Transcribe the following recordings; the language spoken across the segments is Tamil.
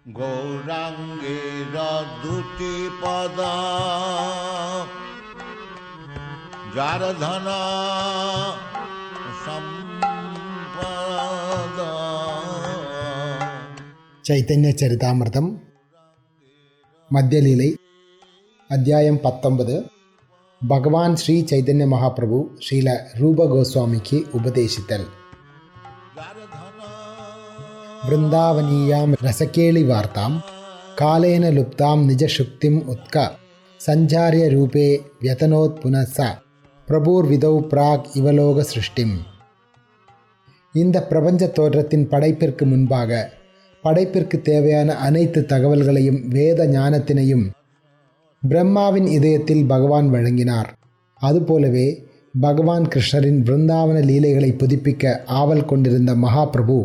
গৌরাঙ্গের দুটি পদ যার ধন সম্পদ। ചൈതന്യ ചരിതാമൃതം മധ്യലീലൈ അധ്യായം 19. ഭഗവാൻ ശ്രീ ചൈതന്യ മഹാപ്രഭു ശ്രീല ரூப கோஸ்வாமிக்கு உபதேசித்தல். வృந்தாவனீயாம் ரசகேளி வார்த்தாம் காலேன லுப்தாம் நிஜசுக்திம் உத்க சஞ்சாரிய ரூபே வியதனோத் புனச பிரபுர் விதௌ பிராக் இவலோக சிருஷ்டிம். இந்த பிரபஞ்ச தோற்றத்தின் படைப்பிற்கு முன்பாக படைப்பிற்கு தேவையான அனைத்து தகவல்களையும் வேத ஞானத்தினையும் பிரம்மாவின் இதயத்தில் பகவான் வழங்கினார். அதுபோலவே பகவான் கிருஷ்ணரின் பிருந்தாவன லீலைகளை புதுப்பிக்க ஆவல் கொண்டிருந்த மகாபிரபு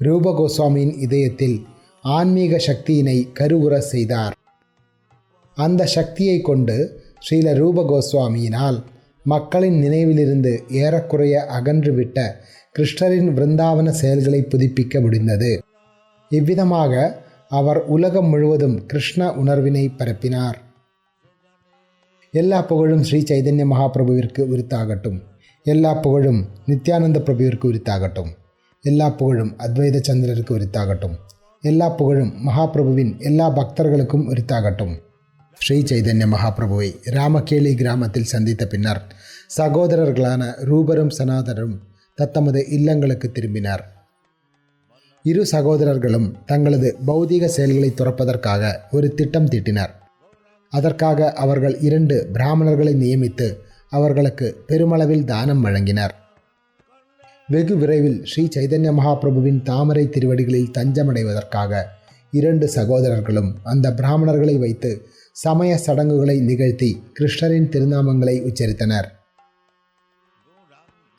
ரூப கோஸ்வாமியின் இதயத்தில் ஆன்மீக சக்தியினை கருவுற செய்தார். அந்த சக்தியை கொண்டு ஸ்ரீல ரூப கோஸ்வாமியினால் மக்களின் நினைவிலிருந்து ஏறக்குறைய அகன்றுவிட்ட கிருஷ்ணரின் பிருந்தாவன செயல்களை புதுப்பிக்க முடிந்தது. இவ்விதமாக அவர் உலகம் முழுவதும் கிருஷ்ண உணர்வினை பரப்பினார். எல்லா புகழும் ஸ்ரீ சைதன்ய மகாபிரபுவிற்கு உரித்தாகட்டும். எல்லா புகழும் நித்யானந்த பிரபுவிற்கு உரித்தாகட்டும். எல்லா புகழும் அத்வைத சந்திரருக்கு உரித்தாகட்டும். எல்லா புகழும் மகாபிரபுவின் எல்லா பக்தர்களுக்கும் உரித்தாகட்டும். ஸ்ரீ சைதன்ய மகாபிரபுவை ராமகேலி கிராமத்தில் சந்தித்த பின்னர் சகோதரர்களான ரூபரும் சனாதனரும் தத்தமது இல்லங்களுக்கு திரும்பினார். இரு சகோதரர்களும் தங்களது பௌதீக செயல்களை துறப்பதற்காக ஒரு திட்டம் தீட்டினர். அதற்காக அவர்கள் 2 பிராமணர்களை நியமித்து அவர்களுக்கு பெருமளவில் தானம் வழங்கினர். வெகு விரைவில் ஸ்ரீ சைதன்ய மகாபிரபுவின் தாமரை திருவடிகளில் தஞ்சமடைவதற்காக 2 சகோதரர்களும் அந்த பிராமணர்களை வைத்து சமய சடங்குகளை நிகழ்த்தி கிருஷ்ணரின் திருநாமங்களை உச்சரித்தனர்.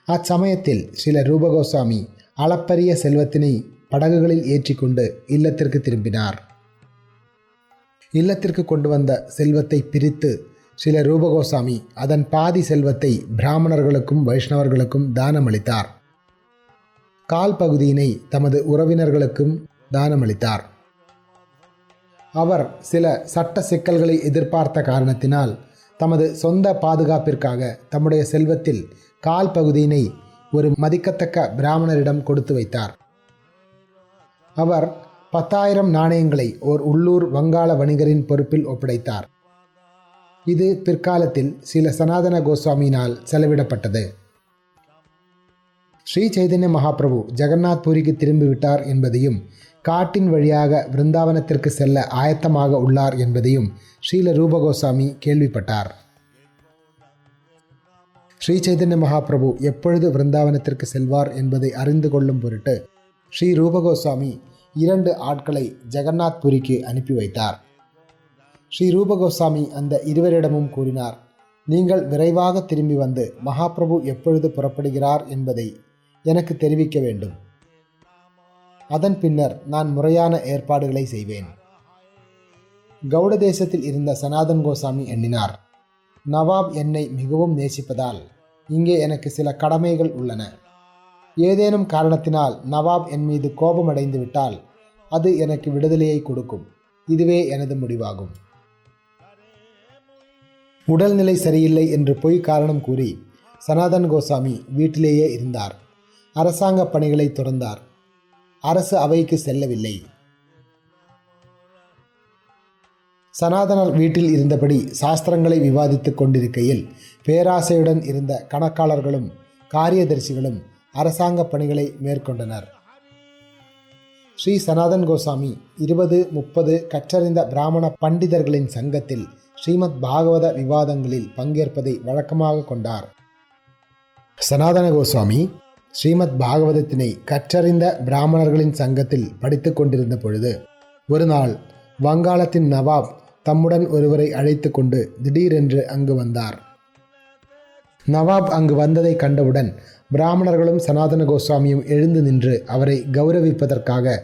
அச்சமயத்தில் ஸ்ரீல ரூப கோஸ்வாமி அளப்பரிய செல்வத்தினை படகுகளில் ஏற்றிக்கொண்டு இல்லத்திற்கு திரும்பினார். இல்லத்திற்கு கொண்டு வந்த செல்வத்தை பிரித்து ஸ்ரீல ரூப கோஸ்வாமி அதன் பாதி செல்வத்தை பிராமணர்களுக்கும் வைஷ்ணவர்களுக்கும் தானமளித்தார். கால் பகுதியினை தமது உறவினர்களுக்கும் தானமளித்தார். அவர் சில சட்ட சிக்கல்களை எதிர்பார்த்த காரணத்தினால் தமது சொந்த பாதுகாப்பிற்காக தம்முடைய செல்வத்தில் கால் பகுதியினை ஒரு மதிக்கத்தக்க பிராமணரிடம் கொடுத்து வைத்தார். அவர் 10,000 நாணயங்களை ஓர் உள்ளூர் வங்காள வணிகரின் பொறுப்பில் ஒப்படைத்தார். இது பிற்காலத்தில் சில சனாதன கோஸ்வாமியினால் செலவிடப்பட்டது. ஸ்ரீ சைதன்ய மகாபிரபு ஜெகநாத் பூரிக்கு திரும்பிவிட்டார் என்பதையும் காட்டின் வழியாக விருந்தாவனத்திற்கு செல்ல ஆயத்தமாக உள்ளார் என்பதையும் ஸ்ரீல ரூப கோஸ்வாமி கேள்விப்பட்டார். ஸ்ரீ சைதன்ய மகாபிரபு எப்பொழுது விருந்தாவனத்திற்கு செல்வார் என்பதை அறிந்து கொள்ளும் பொருட்டு ஸ்ரீ ரூப கோஸ்வாமி 2 ஆட்களை ஜெகநாத் புரிக்கு அனுப்பி வைத்தார். ஸ்ரீ ரூப கோஸ்வாமி அந்த இருவரிடமும் கூறினார், நீங்கள் விரைவாக திரும்பி வந்து மகாபிரபு எப்பொழுது புறப்படுகிறார் என்பதை எனக்கு தெரிவிக்க வேண்டும். அதன் பின்னர் நான் முறையான ஏற்பாடுகளை செய்வேன். கௌட தேசத்தில் இருந்த சனாதன் கோஸ்வாமி எண்ணினார், நவாப் என்னை மிகவும் நேசிப்பதால் இங்கே எனக்கு சில கடமைகள் உள்ளன. ஏதேனும் காரணத்தினால் நவாப் என் மீது கோபமடைந்து விட்டால் அது எனக்கு விடுதலையை கொடுக்கும். இதுவே எனது முடிவாகும். உடல்நிலை சரியில்லை என்று பொய் காரணம் கூறி சனாதன் கோஸ்வாமி வீட்டிலேயே இருந்தார். அரசாங்க பணிகளை துறந்தார். அரசு அவைக்கு செல்லவில்லை. சனாதனர் வீட்டில் இருந்தபடி சாஸ்திரங்களை விவாதித்துக் கொண்டிருக்கையில் பேராசையுடன் இருந்த கணக்காளர்களும் காரியதர்சிகளும் அரசாங்க பணிகளை மேற்கொண்டனர். ஸ்ரீ சனாதன் கோஸ்வாமி 20-30 கற்றறிந்த பிராமண பண்டிதர்களின் சங்கத்தில் ஸ்ரீமத் பாகவத விவாதங்களில் பங்கேற்பதை வழக்கமாக கொண்டார். சனாதன கோஸ்வாமி ஸ்ரீமத் பாகவதத்தினை கற்றறிந்த பிராமணர்களின் சங்கத்தில் படித்து கொண்டிருந்த பொழுது ஒரு நாள் வங்காளத்தின் நவாப் தம்முடன் ஒருவரை அழைத்து கொண்டு திடீரென்று அங்கு வந்தார். நவாப் அங்கு வந்ததை கண்டவுடன் பிராமணர்களும் சனாதன கோஸ்வாமியும் எழுந்து நின்று அவரை கௌரவிப்பதற்காக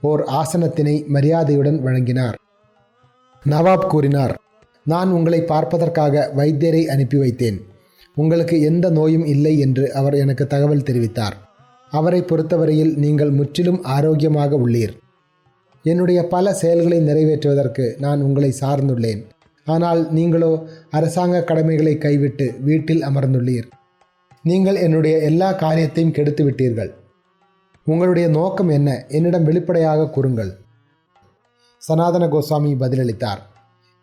ஓர் ஆசனத்தினை மரியாதையுடன் வழங்கினார். நவாப் கூறினார், நான் உங்களை பார்ப்பதற்காக வைத்தியரை அனுப்பி வைத்தேன். உங்களுக்கு எந்த நோயும் இல்லை என்று அவர் எனக்கு தகவல் தெரிவித்தார். அவரை பொறுத்தவரையில் நீங்கள் முற்றிலும் ஆரோக்கியமாக உள்ளீர். என்னுடைய பல செயல்களை நிறைவேற்றுவதற்கு நான் உங்களை சார்ந்துள்ளேன். ஆனால் நீங்களோ அரசாங்க கடமைகளை கைவிட்டு வீட்டில் அமர்ந்துள்ளீர். நீங்கள் என்னுடைய எல்லா காரியத்தையும் கெடுத்து விட்டீர்கள். உங்களுடைய நோக்கம் என்ன? என்னிடம் வெளிப்படையாக கூறுங்கள். சனாதன கோஸ்வாமி பதிலளித்தார்,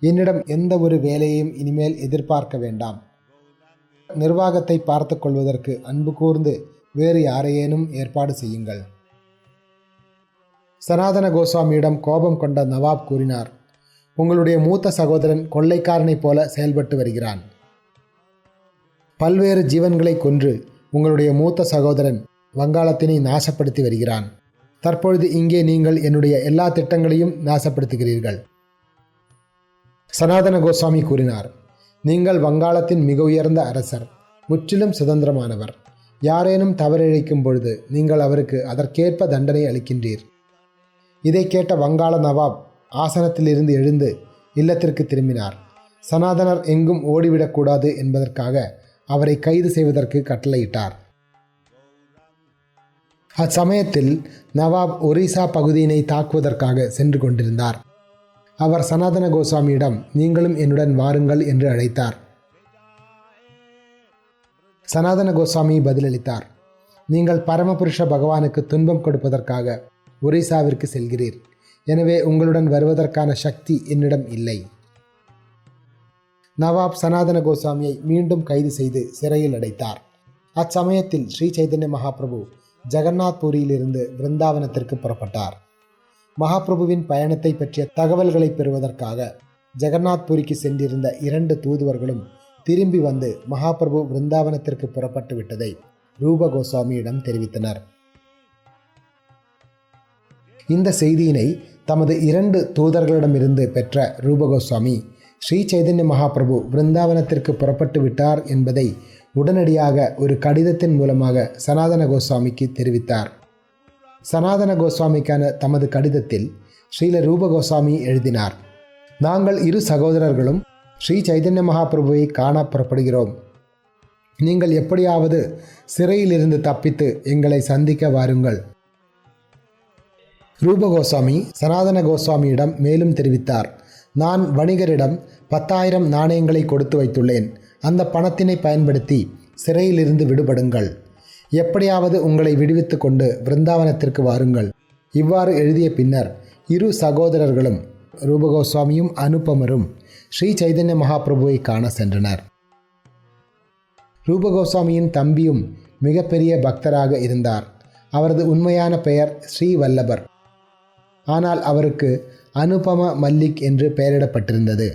என்னிடம் எந்த ஒரு வேலையையும் இனிமேல் எதிர்பார்க்க வேண்டாம். நிர்வாகத்தை பார்த்து கொள்வதற்கு அன்பு கூர்ந்து வேறு யாரையேனும் ஏற்பாடு செய்யுங்கள். சனாதன கோஸ்வாமியிடம் கோபம் கொண்ட நவாப் கூறினார், உங்களுடைய மூத்த சகோதரன் கொள்ளைக்காரனைப் போல செயல்பட்டு வருகிறான். பல்வேறு ஜீவன்களை கொன்று உங்களுடைய மூத்த சகோதரன் வங்காளத்தினை நாசப்படுத்தி வருகிறான். தற்பொழுது இங்கே நீங்கள் என்னுடைய எல்லா திட்டங்களையும் நாசப்படுத்துகிறீர்கள். சனாதன கோஸ்வாமி கூறினார், நீங்கள் வங்காளத்தின் மிக உயர்ந்த அரசர், முற்றிலும் சுதந்திரமானவர். யாரேனும் தவறிழைக்கும் பொழுது நீங்கள் அவருக்கு அதற்கேற்ப தண்டனை அளிக்கின்றீர். இதை கேட்ட வங்காள நவாப் ஆசனத்திலிருந்து எழுந்து இல்லத்திற்கு திரும்பினார். சனாதனர் எங்கும் ஓடிவிடக்கூடாது என்பதற்காக அவரை கைது செய்வதற்கு கட்டளையிட்டார். அச்சமயத்தில் நவாப் ஒரிசா பகுதியினை தாக்குவதற்காக சென்று கொண்டிருந்தார். அவர் சனாதன கோஸ்வாமியிடம் நீங்களும் என்னுடன் வாருங்கள் என்று அழைத்தார். சனாதன கோஸ்வாமி பதிலளித்தார், நீங்கள் பரமபுருஷ பகவானுக்கு துன்பம் கொடுப்பதற்காக ஒரிசாவிற்கு செல்கிறீர். எனவே உங்களுடன் வருவதற்கான சக்தி என்னிடம் இல்லை. நவாப் சனாதன கோஸ்வாமியை மீண்டும் கைது செய்து சிறையில் அடைத்தார். அச்சமயத்தில் ஸ்ரீ சைதன்ய மகாபிரபு ஜெகநாத் பூரியிலிருந்து விருந்தாவனத்திற்கு புறப்பட்டார். மகாபிரபுவின் பயணத்தை பற்றிய தகவல்களை பெறுவதற்காக ஜெகநாத் பூரிக்கு சென்றிருந்த 2 தூதுவர்களும் திரும்பி வந்து மகாபிரபு விருந்தாவனத்திற்கு புறப்பட்டு விட்டதை ரூப கோஸ்வாமியிடம் தெரிவித்தனர். இந்த செய்தியினை தமது 2 தூதர்களிடமிருந்து பெற்ற ரூப கோஸ்வாமி ஸ்ரீ சைதன்ய மகாபிரபு விருந்தாவனத்திற்கு புறப்பட்டு விட்டார் என்பதை உடனடியாக ஒரு கடிதத்தின் மூலமாக சனாதன கோஸ்வாமிக்கு தெரிவித்தார். சனாதன கோஸ்வாமிக்கான தமது கடிதத்தில் ஸ்ரீல ரூப கோஸ்வாமி எழுதினார், நாங்கள் 2 சகோதரர்களும் ஸ்ரீ சைதன்ய மகாபிரபுவை காண புறப்படுகிறோம். நீங்கள் எப்படியாவது சிறையிலிருந்து தப்பித்து எங்களை சந்திக்க வாருங்கள். ரூப கோஸ்வாமி சனாதன கோஸ்வாமியிடம் மேலும் தெரிவித்தார், நான் வணிகரிடம் 10,000 நாணயங்களை கொடுத்து வைத்துள்ளேன். அந்த பணத்தினை பயன்படுத்தி சிறையிலிருந்து விடுபடுங்கள். எப்படியாவது உங்களை விடுவித்து கொண்டு விருந்தாவனத்திற்கு வாருங்கள். இவ்வாறு எழுதிய பின்னர் 2 சகோதரர்களும் ரூப கோஸ்வாமியும் அனுபமரும் ஸ்ரீ சைதன்ய மகாபிரபுவை காண சென்றனர். ரூப கோஸ்வாமியின் தம்பியும் மிகப்பெரிய பக்தராக இருந்தார். அவரது உண்மையான பெயர் ஸ்ரீ வல்லபர். ஆனால் அவருக்கு அனுபம மல்லிக் என்று பெயரிடப்பட்டிருந்தது.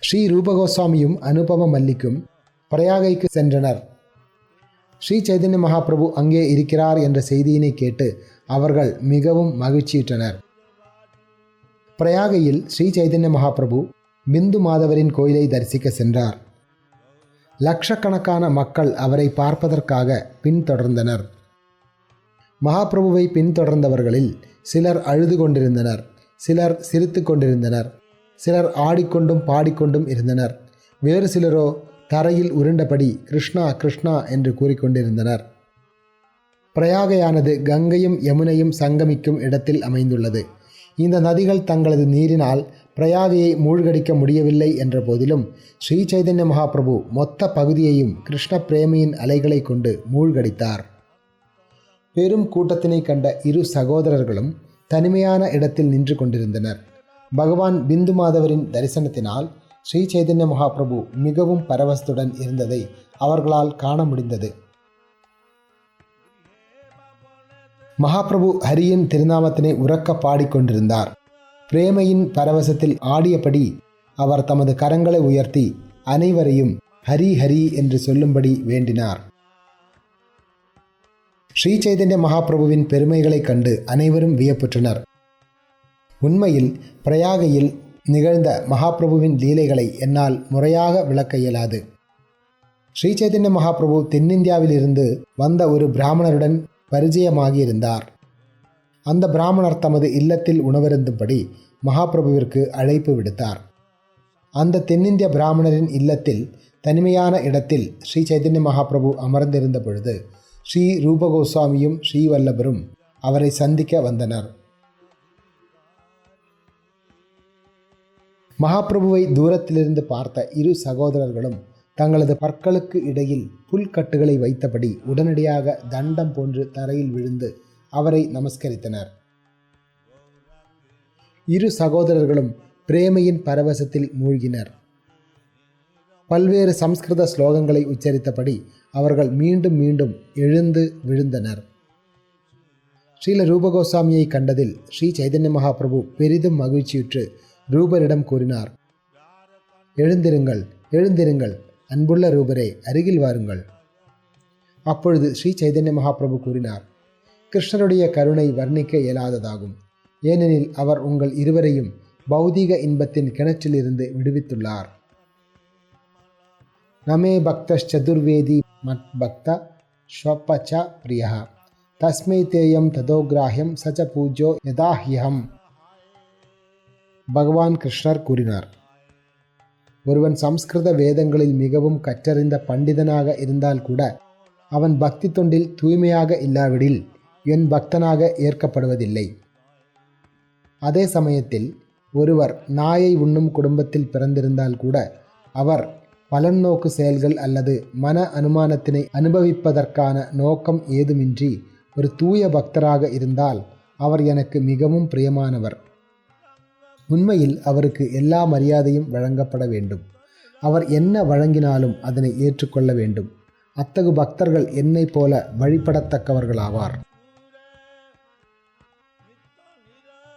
ஸ்ரீ ரூப கோஸ்வாமியும் அனுபம மல்லிக்கும் பிரயாகைக்கு சென்றனர். ஸ்ரீ சைதன்ய மகாபிரபு அங்கே இருக்கிறார் என்ற செய்தியினை கேட்டு அவர்கள் மிகவும் மகிழ்ச்சியுற்றனர். பிரயாகையில் ஸ்ரீ சைதன்ய மகாபிரபு பிந்து மாதவரின் கோயிலை தரிசிக்க சென்றார். லட்சக்கணக்கான மக்கள் அவரை பார்ப்பதற்காக பின்தொடர்ந்தனர். மகாபிரபுவை பின்தொடர்ந்தவர்களில் சிலர் அழுது கொண்டிருந்தனர், சிலர் சிரித்து கொண்டிருந்தனர், சிலர் ஆடிக்கொண்டும் பாடிக்கொண்டும் இருந்தனர். வேறு சிலரோ தரையில் உருண்டபடி கிருஷ்ணா கிருஷ்ணா என்று கூறிக்கொண்டிருந்தனர். பிரயாகையானது கங்கையும் யமுனையும் சங்கமிக்கும் இடத்தில் அமைந்துள்ளது. இந்த நதிகள் தங்களது நீரினால் பிரயாகையை மூழ்கடிக்க முடியவில்லை என்ற போதிலும் ஸ்ரீ சைதன்ய மகாபிரபு மொத்த பகுதியையும் கிருஷ்ண பிரேமியின் அலைகளை கொண்டு மூழ்கடித்தார். பெரும் கூட்டத்தினை கண்ட 2 சகோதரர்களும் தனிமையான இடத்தில் நின்று கொண்டிருந்தனர். பகவான் பிந்து மாதவரின் தரிசனத்தினால் ஸ்ரீ சைதன்ய மகாபிரபு மிகவும் பரவசத்துடன் இருந்ததை அவர்களால் காண முடிந்தது. மகாபிரபு ஹரியின் திருநாமத்தினை உரக்க பாடிக்கொண்டிருந்தார். பிரேமையின் பரவசத்தில் ஆடியபடி அவர் தமது கரங்களை உயர்த்தி அனைவரையும் ஹரி ஹரி என்று சொல்லும்படி வேண்டினார். ஸ்ரீ சைதன்ய மகாபிரபுவின் பெருமைகளைக் கண்டு அனைவரும் வியப்புற்றனர். உண்மையில் பிரயாகையில் நிகழ்ந்த மகாபிரபுவின் லீலைகளை என்னால் முறையாக விளக்க இயலாது. ஸ்ரீ சைதன்ய மகாபிரபு தென்னிந்தியாவிலிருந்து வந்த ஒரு பிராமணருடன் பரிச்சயமாகியிருந்தார். அந்த பிராமணர் தமது இல்லத்தில் உணவருந்தும்படி மகாபிரபுவிற்கு அழைப்பு விடுத்தார். அந்த தென்னிந்திய பிராமணரின் இல்லத்தில் தனிமையான இடத்தில் ஸ்ரீ சைதன்ய மகாபிரபு அமர்ந்திருந்த பொழுது ஸ்ரீ ரூப கோஸ்வாமியும் ஸ்ரீ வல்லபரும் அவரை சந்திக்க வந்தனர். மகாபிரபுவை தூரத்திலிருந்து பார்த்த இரு சகோதரர்களும் தங்களது பற்களுக்கு இடையில் புல்கட்டுகளை வைத்தபடி உடனடியாக தண்டம் போன்று தரையில் விழுந்து அவரை நமஸ்கரித்தனர். இரு சகோதரர்களும் பிரேமையின் பரவசத்தில் மூழ்கினர். பல்வேறு சம்ஸ்கிருத ஸ்லோகங்களை உச்சரித்தபடி அவர்கள் மீண்டும் மீண்டும் எழுந்து விழுந்தனர். ஸ்ரீல ரூபகோஸ்வாமியை கண்டதில் ஸ்ரீ சைதன்ய மகாபிரபு பெரிதும் மகிழ்ச்சியுற்று ரூபரிடம் கூறினார், எழுந்திருங்கள், எழுந்திருங்கள், அன்புள்ள ரூபரே, அருகில் வாருங்கள். அப்பொழுது ஸ்ரீ சைதன்ய மகாபிரபு கூறினார், கிருஷ்ணருடைய கருணை வர்ணிக்க இயலாததாகும். ஏனெனில் அவர் உங்கள் இருவரையும் பௌதீக இன்பத்தின் கிணற்றிலிருந்து விடுவித்துள்ளார். நமே பக்ததுர்வேதி மத் பக்த ஸ்வப்பச்ச பிரியா தஸ்மை தேயம் ததோகிராஹ்யம் சச்ச பூஜ்யோ யதாஹ்யம். பகவான் கிருஷ்ணர் கூறினார், ஒருவன் சம்ஸ்கிருத வேதங்களில் மிகவும் கற்றறிந்த பண்டிதனாக இருந்தால் கூட அவன் பக்தி தொண்டில் தூய்மையாக இல்லாவிடில் என் பக்தனாக ஏற்கப்படுவதில்லை. அதே சமயத்தில் ஒருவர் நாயை உண்ணும் குடும்பத்தில் பிறந்திருந்தால் கூட அவர் பலன்னோக்கு செயல்கள் அல்லது மன அனுமானத்தினை அனுபவிப்பதற்கான நோக்கம் ஏதுமின்றி ஒரு தூய பக்தராக இருந்தால் அவர் எனக்கு மிகவும் பிரியமானவர். உண்மையில் அவருக்கு எல்லா மரியாதையும் வழங்கப்பட வேண்டும். அவர் என்ன வழங்கினாலும் அதனை ஏற்றுக்கொள்ள வேண்டும். அத்தகு பக்தர்கள் என்னை போல வழிபடத்தக்கவர்களாவார்.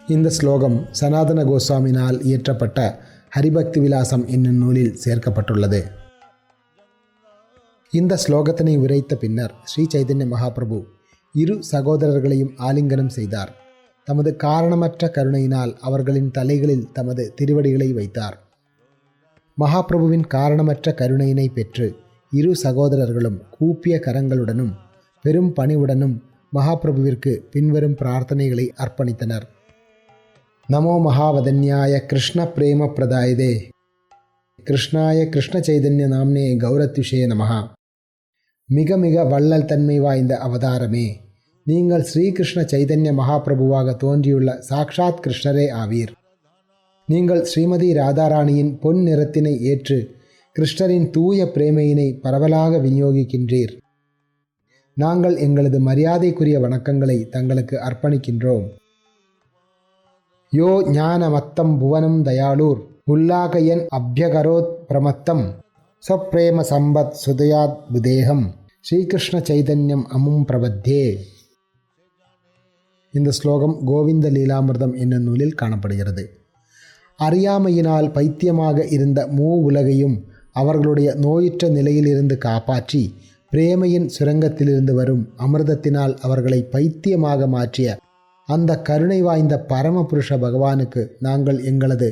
இந்த ஸ்லோகம் சனாதன கோஸ்வாமினால் இயற்றப்பட்ட ஹரிபக்தி விலாசம் என்னும் நூலில் சேர்க்கப்பட்டுள்ளது. இந்த ஸ்லோகத்தினை உரைத்த பின்னர் ஸ்ரீ சைதன்ய மகாபிரபு இரு சகோதரர்களையும் ஆலிங்கனம் செய்தார். தமது காரணமற்ற கருணையினால் அவர்களின் தலைகளில் தமது திருவடிகளை வைத்தார். மகாபிரபுவின் காரணமற்ற கருணையினை பெற்று இரு சகோதரர்களும் கூப்பிய கரங்களுடனும் பெரும் பணிவுடனும் மகாபிரபுவிற்கு பின்வரும் பிரார்த்தனைகளை அர்ப்பணித்தனர். நமோ மகாவதன்யாய கிருஷ்ண பிரேம பிரதாயதே கிருஷ்ணாய கிருஷ்ண சைதன்ய நாம்னே கௌரத்யுஷே நமஹா. மிக மிக வள்ளல் தன்மை வாய்ந்த அவதாரமே, நீங்கள் ஸ்ரீகிருஷ்ண சைதன்ய மகாபிரபுவாக தோன்றியுள்ள சாக்ஷாத் கிருஷ்ணரே ஆவீர். நீங்கள் ஸ்ரீமதி ராதாராணியின் பொன் நிறத்தினை ஏற்று கிருஷ்ணரின் தூய பிரேமையினை பரவலாக விநியோகிக்கின்றீர். நாங்கள் எங்களது மரியாதைக்குரிய வணக்கங்களை தங்களுக்கு அர்ப்பணிக்கின்றோம். யோ ஞானமத்தம் புவனம் தயாளூர் உல்லாகயன் அப்யகரோத் பிரமத்தம் ஸ்வப்ரேம சம்பத் சுதயாத் புதேகம் ஸ்ரீகிருஷ்ண சைதன்யம் அமும் பிரபத்தே. இந்த ஸ்லோகம் கோவிந்த லீலாமிர்தம் என்னும் நூலில் காணப்படுகிறது. அறியாமையினால் பைத்தியமாக இருந்த உலகையும் அவர்களுடைய நோயுற்ற நிலையிலிருந்து காப்பாற்றி பிரேமையின் சுரங்கத்திலிருந்து வரும் அமிர்தத்தினால் அவர்களை பைத்தியமாக மாற்றிய அந்த கருணை வாய்ந்த பரமபுருஷ பகவானுக்கு நாங்கள் எங்களது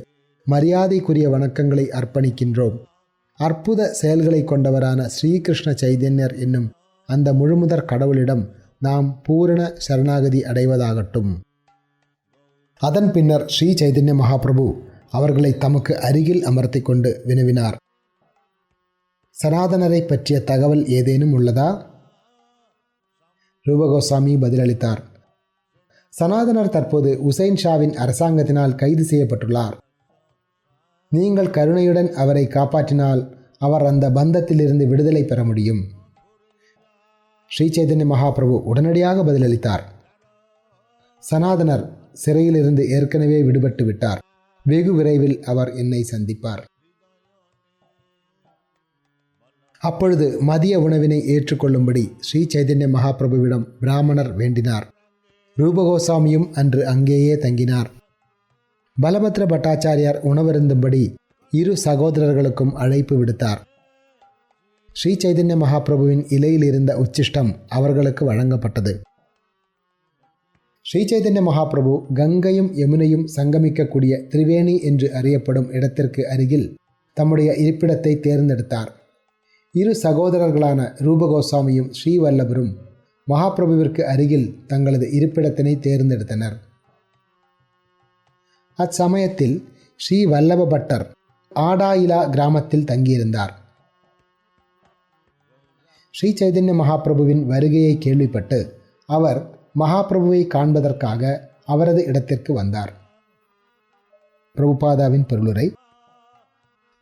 மரியாதைக்குரிய வணக்கங்களை அர்ப்பணிக்கின்றோம். அற்புத செயல்களை கொண்டவரான ஸ்ரீகிருஷ்ண சைதன்யர் என்னும் அந்த முழுமுதற் கடவுளிடம் நாம் பூரண சரணாகதி அடைவதாகட்டும். அதன் பின்னர் ஸ்ரீ சைதன்ய மகாபிரபு அவர்களை தமக்கு அருகில் அமர்த்தி கொண்டு வினவினார், சனாதனரை பற்றிய தகவல் ஏதேனும் உள்ளதா? ரூபகோஸ்வாமி பதிலளித்தார், சனாதனர் தற்போது உசைன் ஷாவின் அரசாங்கத்தினால் கைது செய்யப்பட்டுள்ளார். நீங்கள் கருணையுடன் அவரை காப்பாற்றினால் அவர் அந்த பந்தத்திலிருந்து விடுதலை பெற முடியும். ஸ்ரீ சைதன்ய மகாபிரபு உடனடியாக பதிலளித்தார், சனாதனர் சிறையிலிருந்து ஏற்கனவே விடுபட்டு விட்டார். வெகு விரைவில் அவர் என்னை சந்திப்பார். அப்பொழுது மதிய உணவினை ஏற்றுக்கொள்ளும்படி ஸ்ரீ சைதன்ய மகாபிரபுவிடம் பிராமணர் வேண்டினார். ரூபகோஸ்வாமியும் அன்று அங்கேயே தங்கினார். பலபத்ர பட்டாச்சாரியார் உணவருந்தும்படி இரு சகோதரர்களுக்கும் அழைப்பு விடுத்தார். ஸ்ரீ சைதன்ய மகாபிரபுவின் இலையில் இருந்த உச்சிஷ்டம் அவர்களுக்கு வழங்கப்பட்டது. ஸ்ரீ சைதன்ய மகாபிரபு கங்கையும் யமுனையும் சங்கமிக்கக்கூடிய திரிவேணி என்று அறியப்படும் இடத்திற்கு அருகில் தம்முடைய இருப்பிடத்தை தேர்ந்தெடுத்தார். இரு சகோதரர்களான ரூபகோஸ்வாமியும் ஸ்ரீவல்லபரும் மகாபிரபுவிற்கு அருகில் தங்களது இருப்பிடத்தினை தேர்ந்தெடுத்தனர். அச்சமயத்தில் ஸ்ரீ வல்லப பட்டர் ஆடாயிலா கிராமத்தில் தங்கியிருந்தார். ஸ்ரீ சைதன்ய மகாபிரபுவின் வருகையை கேள்விப்பட்டு அவர் மகாபிரபுவை காண்பதற்காக அவரது இடத்திற்கு வந்தார். பிரபுபாதாவின் பொருளுரை.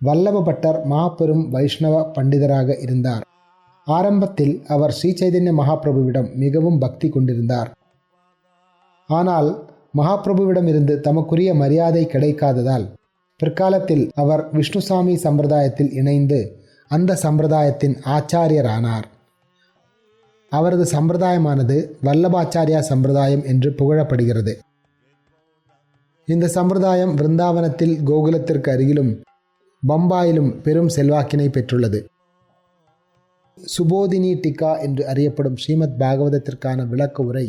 வல்லப பட்டர் மாபெரும் வைஷ்ணவ பண்டிதராக இருந்தார். ஆரம்பத்தில் அவர் ஸ்ரீ சைதன்ய மகாபிரபுவிடம் மிகவும் பக்தி கொண்டிருந்தார். ஆனால் மகாபிரபுவிடமிருந்து தமக்குரிய மரியாதை கிடைக்காததால் பிற்காலத்தில் அவர் விஷ்ணுசாமி சம்பிரதாயத்தில் இணைந்து அந்த சம்பிரதாயத்தின் ஆச்சாரியரானார். அவரது சம்பிரதாயமானது வல்லபாச்சாரியா சம்பிரதாயம் என்று புகழப்படுகிறது. இந்த சம்பிரதாயம் விருந்தாவனத்தில் கோகுலத்திற்கு அருகிலும் பம்பாயிலும் பெரும் செல்வாக்கினை பெற்றுள்ளது. சுபோதினி டிகா என்று அறியப்படும் ஸ்ரீமத் பாகவதத்திற்கான விளக்க உரை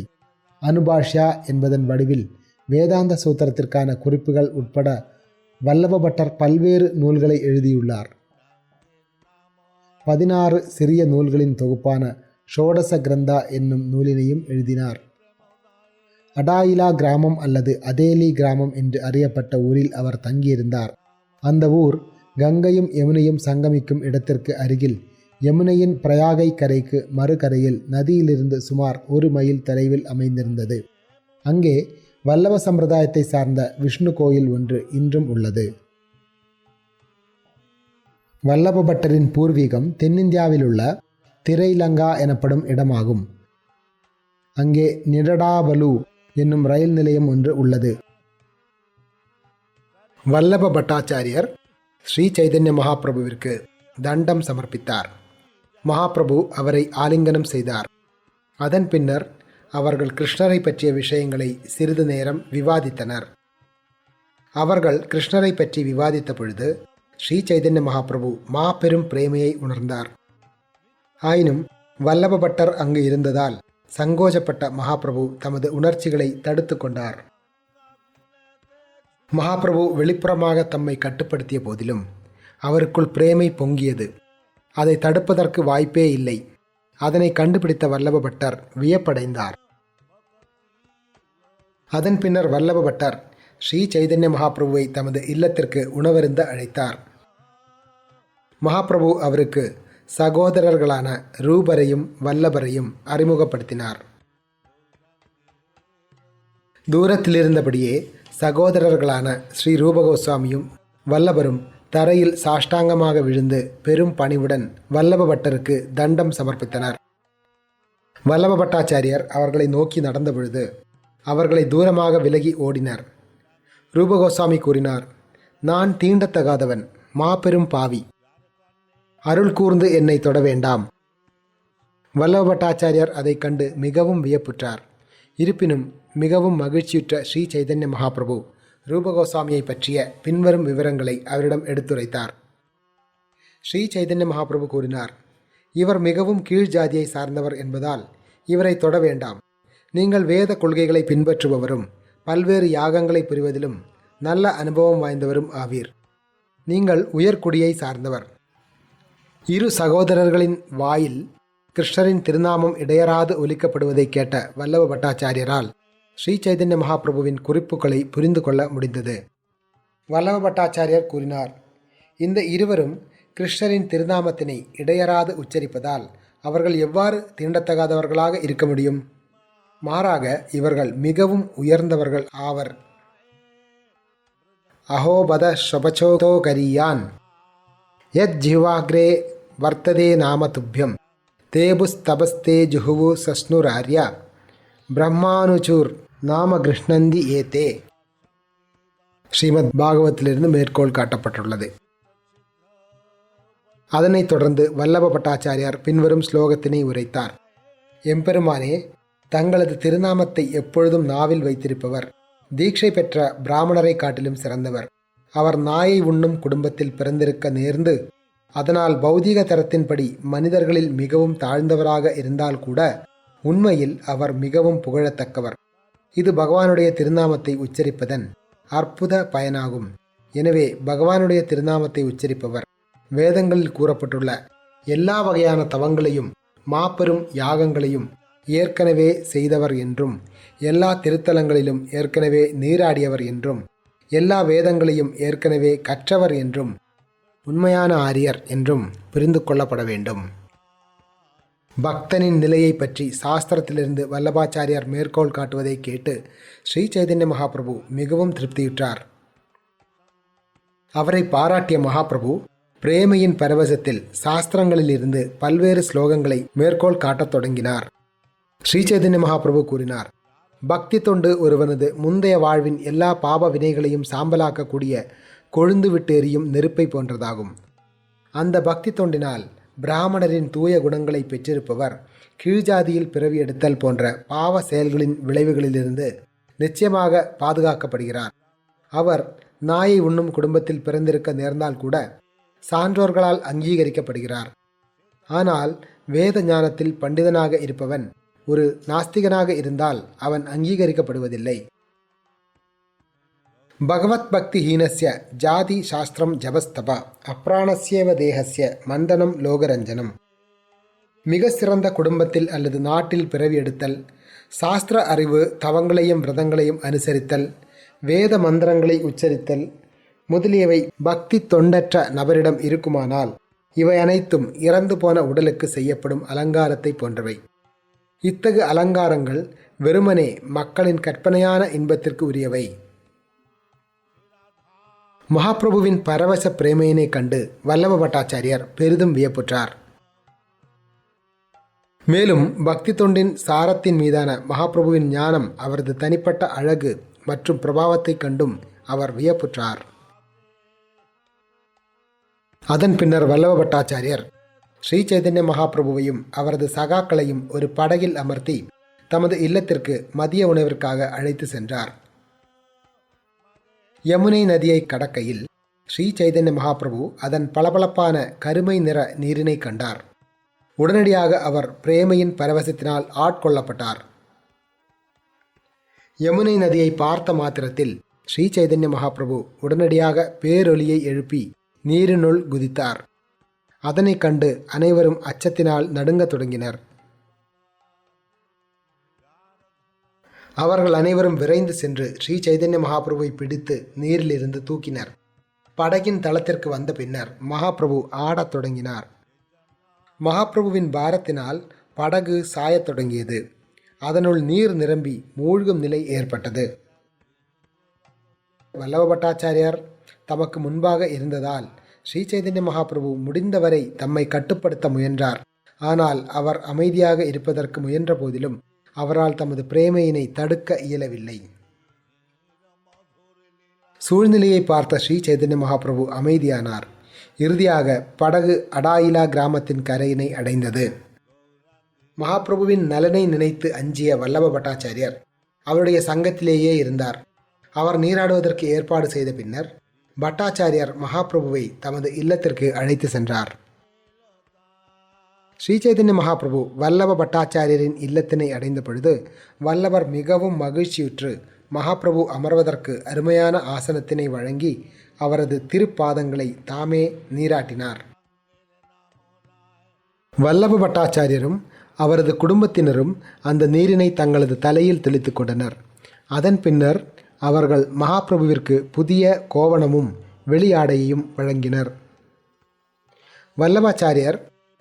அனுபாஷ்யா என்பதன் வடிவில் வேதாந்த சூத்திரத்திற்கான குறிப்புகள் உட்பட வல்லப பட்டர் பல்வேறு நூல்களை எழுதியுள்ளார். 16 சிறிய நூல்களின் தொகுப்பான ஷோடச கிரந்தா என்னும் நூலினையும் எழுதினார். அடாயிலா கிராமம் அல்லது அதேலி கிராமம் என்று அறியப்பட்ட ஊரில் அவர் தங்கியிருந்தார். அந்த ஊர் கங்கையும் யமுனையும் சங்கமிக்கும் இடத்திற்கு அருகில் யமுனையின் பிரயாகை கரைக்கு மறுகரையில் நதியிலிருந்து சுமார் 1 மைல் தொலைவில் அமைந்திருந்தது. அங்கே வல்லப சம்பிரதாயத்தை சார்ந்த விஷ்ணு கோயில் ஒன்று இன்றும் உள்ளது. வல்லப பட்டரின் பூர்வீகம் தென்னிந்தியாவில் உள்ள திரைலங்கா எனப்படும் இடமாகும். அங்கே நிடடாபலு என்னும் ரயில் நிலையம் ஒன்று உள்ளது. வல்லப பட்டாச்சாரியர் ஸ்ரீ சைதன்ய மகாபிரபுவிற்கு தண்டம் சமர்ப்பித்தார். மகாபிரபு அவரை ஆலிங்கனம் செய்தார். அதன் பின்னர் அவர்கள் கிருஷ்ணரை பற்றிய விஷயங்களை சிறிது நேரம் விவாதித்தனர். அவர்கள் கிருஷ்ணரை பற்றி விவாதித்த பொழுது ஸ்ரீ சைதன்ய மகாபிரபு மாபெரும் பிரேமையை உணர்ந்தார். ஆயினும் வல்லப பட்டர் அங்கு இருந்ததால் சங்கோஜப்பட்ட மகாபிரபு தமது உணர்ச்சிகளை தடுத்து கொண்டார். மகாபிரபு வெளிப்புறமாக தம்மை கட்டுப்படுத்திய போதிலும் அவருக்குள் பிரேமை பொங்கியது. அதை தடுப்பதற்கு வாய்ப்பே இல்லை. அதனை கண்டுபிடித்த வல்லப பட்டர் வியப்படைந்தார். அதன் பின்னர் வல்லப பட்டர் ஸ்ரீ சைதன்ய மகாபிரபுவை தமது இல்லத்திற்கு உணவருந்த அழைத்தார். மகாபிரபு அவருக்கு சகோதரர்களான ரூபரையும் வல்லபரையும் அறிமுகப்படுத்தினார். தூரத்திலிருந்தபடியே சகோதரர்களான ஸ்ரீ ரூபகோஸ்வாமியும் வல்லபரும் தரையில் சாஷ்டாங்கமாக விழுந்து பெரும் பணிவுடன் வல்லப பட்டருக்கு தண்டம் சமர்ப்பித்தனர். வல்லப பட்டாச்சாரியர் அவர்களை நோக்கி நடந்த பொழுது அவர்களை தூரமாக விலகி ஓடினர். ரூபகோஸ்வாமி கூறினார், நான் தீண்டத்தகாதவன், மாபெரும் பாவி. அருள் கூர்ந்து என்னை தொட வேண்டாம். வல்லப பட்டாச்சாரியர் அதை கண்டு மிகவும் வியப்புற்றார். இருப்பினும் மிகவும் மகிழ்ச்சியுற்ற ஸ்ரீ சைதன்ய மகாபிரபு ரூபகோஸ்வாமியை பற்றிய பின்வரும் விவரங்களை அவரிடம் எடுத்துரைத்தார். ஸ்ரீ சைதன்ய மகாபிரபு கூறினார், இவர் மிகவும் கீழ் ஜாதியை சார்ந்தவர் என்பதால் இவரை தொட வேண்டாம். நீங்கள் வேத கொள்கைகளை பின்பற்றுபவரும் பல்வேறு யாகங்களை புரிவதிலும் நல்ல அனுபவம் வாய்ந்தவரும் ஆவீர். நீங்கள் உயர்குடியை சார்ந்தவர். இரு சகோதரர்களின் வாயில் கிருஷ்ணரின் திருநாமம் இடையராது ஒலிக்கப்படுவதை கேட்ட வல்லப பட்டாச்சாரியரால் ஸ்ரீ சைதன்ய மகாபிரபுவின் குறிப்புகளை புரிந்து கொள்ள முடிந்தது. வல்லப பட்டாச்சாரியர் கூறினார், இந்த இருவரும் கிருஷ்ணரின் திருநாமத்தினை இடையராது உச்சரிப்பதால் அவர்கள் எவ்வாறு தீண்டத்தகாதவர்களாக இருக்க முடியும்? மாறாக இவர்கள் மிகவும் உயர்ந்தவர்கள் ஆவர். அஹோபத ஸ்வபச்சோதோ கரியான் யத் ஜிஹ்வாக்ரே வர்த்ததே நாம துப்யம் தேபுஸ்தபஸ்தே ஜுஹுவு சஸ்னுரார்யா பிரம்மானுச்சூர் நாம கிருஷ்ணந்தி ஏதே. ஸ்ரீமத் பாகவத்திலிருந்து மேற்கோள் காட்டப்பட்டுள்ளது. அதனைத் தொடர்ந்து வல்லப பட்டாச்சாரியார் பின்வரும் ஸ்லோகத்தினை உரைத்தார். எம்பெருமானே, தங்களது திருநாமத்தை எப்பொழுதும் நாவில் வைத்திருப்பவர் தீட்சை பெற்ற பிராமணரை காட்டிலும் சிறந்தவர். அவர் நாயை உண்ணும் குடும்பத்தில் பிறந்திருக்க நேர்ந்து அதனால் பௌதீக தரத்தின்படி மனிதர்களில் மிகவும் தாழ்ந்தவராக இருந்தால் கூட உண்மையில் அவர் மிகவும் புகழத்தக்கவர். இது பகவானுடைய திருநாமத்தை உச்சரிப்பதன் அற்புத பயனாகும். எனவே பகவானுடைய திருநாமத்தை உச்சரிப்பவர் வேதங்களில் கூறப்பட்டுள்ள எல்லா வகையான தவங்களையும் மாபெரும் யாகங்களையும் ஏற்கனவே செய்தவர் என்றும், எல்லா திருத்தலங்களிலும் ஏற்கனவே நீராடியவர் என்றும், எல்லா வேதங்களையும் ஏற்கனவே கற்றவர் என்றும், உண்மையான ஆரியர் என்றும் புரிந்து கொள்ளப்பட வேண்டும். பக்தனின் நிலையை பற்றி சாஸ்திரத்திலிருந்து வல்லபாச்சாரியார் மேற்கோள் காட்டுவதை கேட்டு ஸ்ரீ சைதன்ய மகாபிரபு மிகவும் திருப்தியுற்றார். அவரை பாராட்டிய மகாபிரபு பிரேமையின் பரவசத்தில் சாஸ்திரங்களிலிருந்து பல்வேறு ஸ்லோகங்களை மேற்கோள் காட்டத் தொடங்கினார். ஸ்ரீ சைதன்ய மகாபிரபு கூறினார், பக்தி தொண்டு ஒருவனது முந்தைய வாழ்வின் எல்லா பாப வினைகளையும் சாம்பலாக்கக்கூடிய கொழுந்து விட்டு எரியும் நெருப்பை போன்றதாகும். அந்த பக்தி தொண்டினால் பிராமணரின் தூய குணங்களை பெற்றிருப்பவர் கீழ்ஜாதியில் பிறவி எடுத்தல் போன்ற பாவ செயல்களின் விளைவுகளிலிருந்து நிச்சயமாக பாதுகாக்கப்படுகிறார். அவர் நாயை உண்ணும் குடும்பத்தில் பிறந்திருக்க நேர்ந்தால் கூட சான்றோர்களால் அங்கீகரிக்கப்படுகிறார். ஆனால் வேத ஞானத்தில் பண்டிதனாக இருப்பவன் ஒரு நாஸ்திகனாக இருந்தால் அவன் அங்கீகரிக்கப்படுவதில்லை. பகவத் பக்தி ஹீனஸ்ய ஜாதி சாஸ்திரம் ஜபஸ்தபா அப்ராணஸ்யேவ தேகஸ்ய மந்தனம் லோகரஞ்சனம். மிக சிறந்த குடும்பத்தில் அல்லது நாட்டில் பிறவி எடுத்தல், சாஸ்திர அறிவு, தவங்களையும் விரதங்களையும் அனுசரித்தல், வேத மந்திரங்களை உச்சரித்தல் முதலியவை பக்தி தொண்டற்ற நபரிடம் இருக்குமானால் இவை அனைத்தும் இறந்து போன உடலுக்கு செய்யப்படும் அலங்காரத்தை போன்றவை. இத்தகு அலங்காரங்கள் வெறுமனே மக்களின் கற்பனையான இன்பத்திற்கு உரியவை. மகாபிரபுவின் பரவச பிரேமையினை கண்டு வல்லப பட்டாச்சாரியார் பெரிதும் வியப்புற்றார். மேலும் பக்தி தொண்டின் சாரத்தின் மீதான மகாபிரபுவின் ஞானம், அவரது தனிப்பட்ட அழகு மற்றும் பிரபாவத்தை கண்டும் அவர் வியப்புற்றார். அதன் பின்னர் வல்லப பட்டாச்சாரியர் ஸ்ரீ சைதன்ய மகாபிரபுவையும் அவரது சகாக்களையும் ஒரு படகில் அமர்த்தி தமது இல்லத்திற்கு மதிய உணவிற்காக அழைத்து சென்றார். யமுனை நதியை கடக்கையில் ஸ்ரீ சைதன்ய மகாபிரபு அதன் பளபளப்பான கருமை நிற நீரினை கண்டார். உடனடியாக அவர் பிரேமையின் பரவசத்தினால் ஆட்கொள்ளப்பட்டார். யமுனை நதியை பார்த்த மாத்திரத்தில் ஸ்ரீ சைதன்ய மகாபிரபு உடனடியாக பேரொலியை எழுப்பி நீரினுள் குதித்தார். அதனை கண்டு அனைவரும் அச்சத்தினால் நடுங்கத் தொடங்கினர். அவர்கள் அனைவரும் விரைந்து சென்று ஸ்ரீ சைதன்ய மகாபிரபுவை பிடித்து நீரிலிருந்து தூக்கினர். படகின் தளத்திற்கு வந்த பின்னர் மகாபிரபு ஆடத் தொடங்கினார். மகாபிரபுவின் பாரத்தினால் படகு சாயத் தொடங்கியது. அதனுள் நீர் நிரம்பி மூழ்கும் நிலை ஏற்பட்டது. வல்லப பட்டாச்சாரியார் தமக்கு முன்பாக இருந்ததால் ஸ்ரீ சைதன்ய மகாபிரபு முடிந்தவரை தம்மை கட்டுப்படுத்த முயன்றார். ஆனால் அவர் அமைதியாக இருப்பதற்கு முயன்ற போதிலும் அவரால் தமது பிரேமையினை தடுக்க இயலவில்லை. சூழ்நிலையை பார்த்த ஸ்ரீ சைதன்ய மகாபிரபு அமைதியானார். இறுதியாக படகு அடாயிலா கிராமத்தின் கரையினை அடைந்தது. மகாபிரபுவின் நலனை நினைத்து அஞ்சிய வல்லப பட்டாச்சாரியார் அவருடைய சங்கத்திலேயே இருந்தார். அவர் நீராடுவதற்கு ஏற்பாடு செய்த பின்னர் பட்டாச்சாரியார் மகாபிரபுவை தமது இல்லத்திற்கு அழைத்து சென்றார். ஸ்ரீ சைதன்ய மகாபிரபு வல்லப பட்டாச்சாரியரின் இல்லத்தினை அடைந்த பொழுது வல்லபர் மிகவும் மகிழ்ச்சியுற்று மகாபிரபு அமர்வதற்கு அருமையான ஆசனத்தினை வழங்கி அவரது திருப்பாதங்களை தாமே நீராட்டினார். வல்லப பட்டாச்சாரியரும் அவரது குடும்பத்தினரும் அந்த நீரினை தங்களது தலையில் தெளித்து கொண்டனர். அதன் பின்னர் அவர்கள் மகாபிரபுவிற்கு புதிய கோவணமும் வெளியாடையையும் வழங்கினர். வல்லபாச்சாரியர்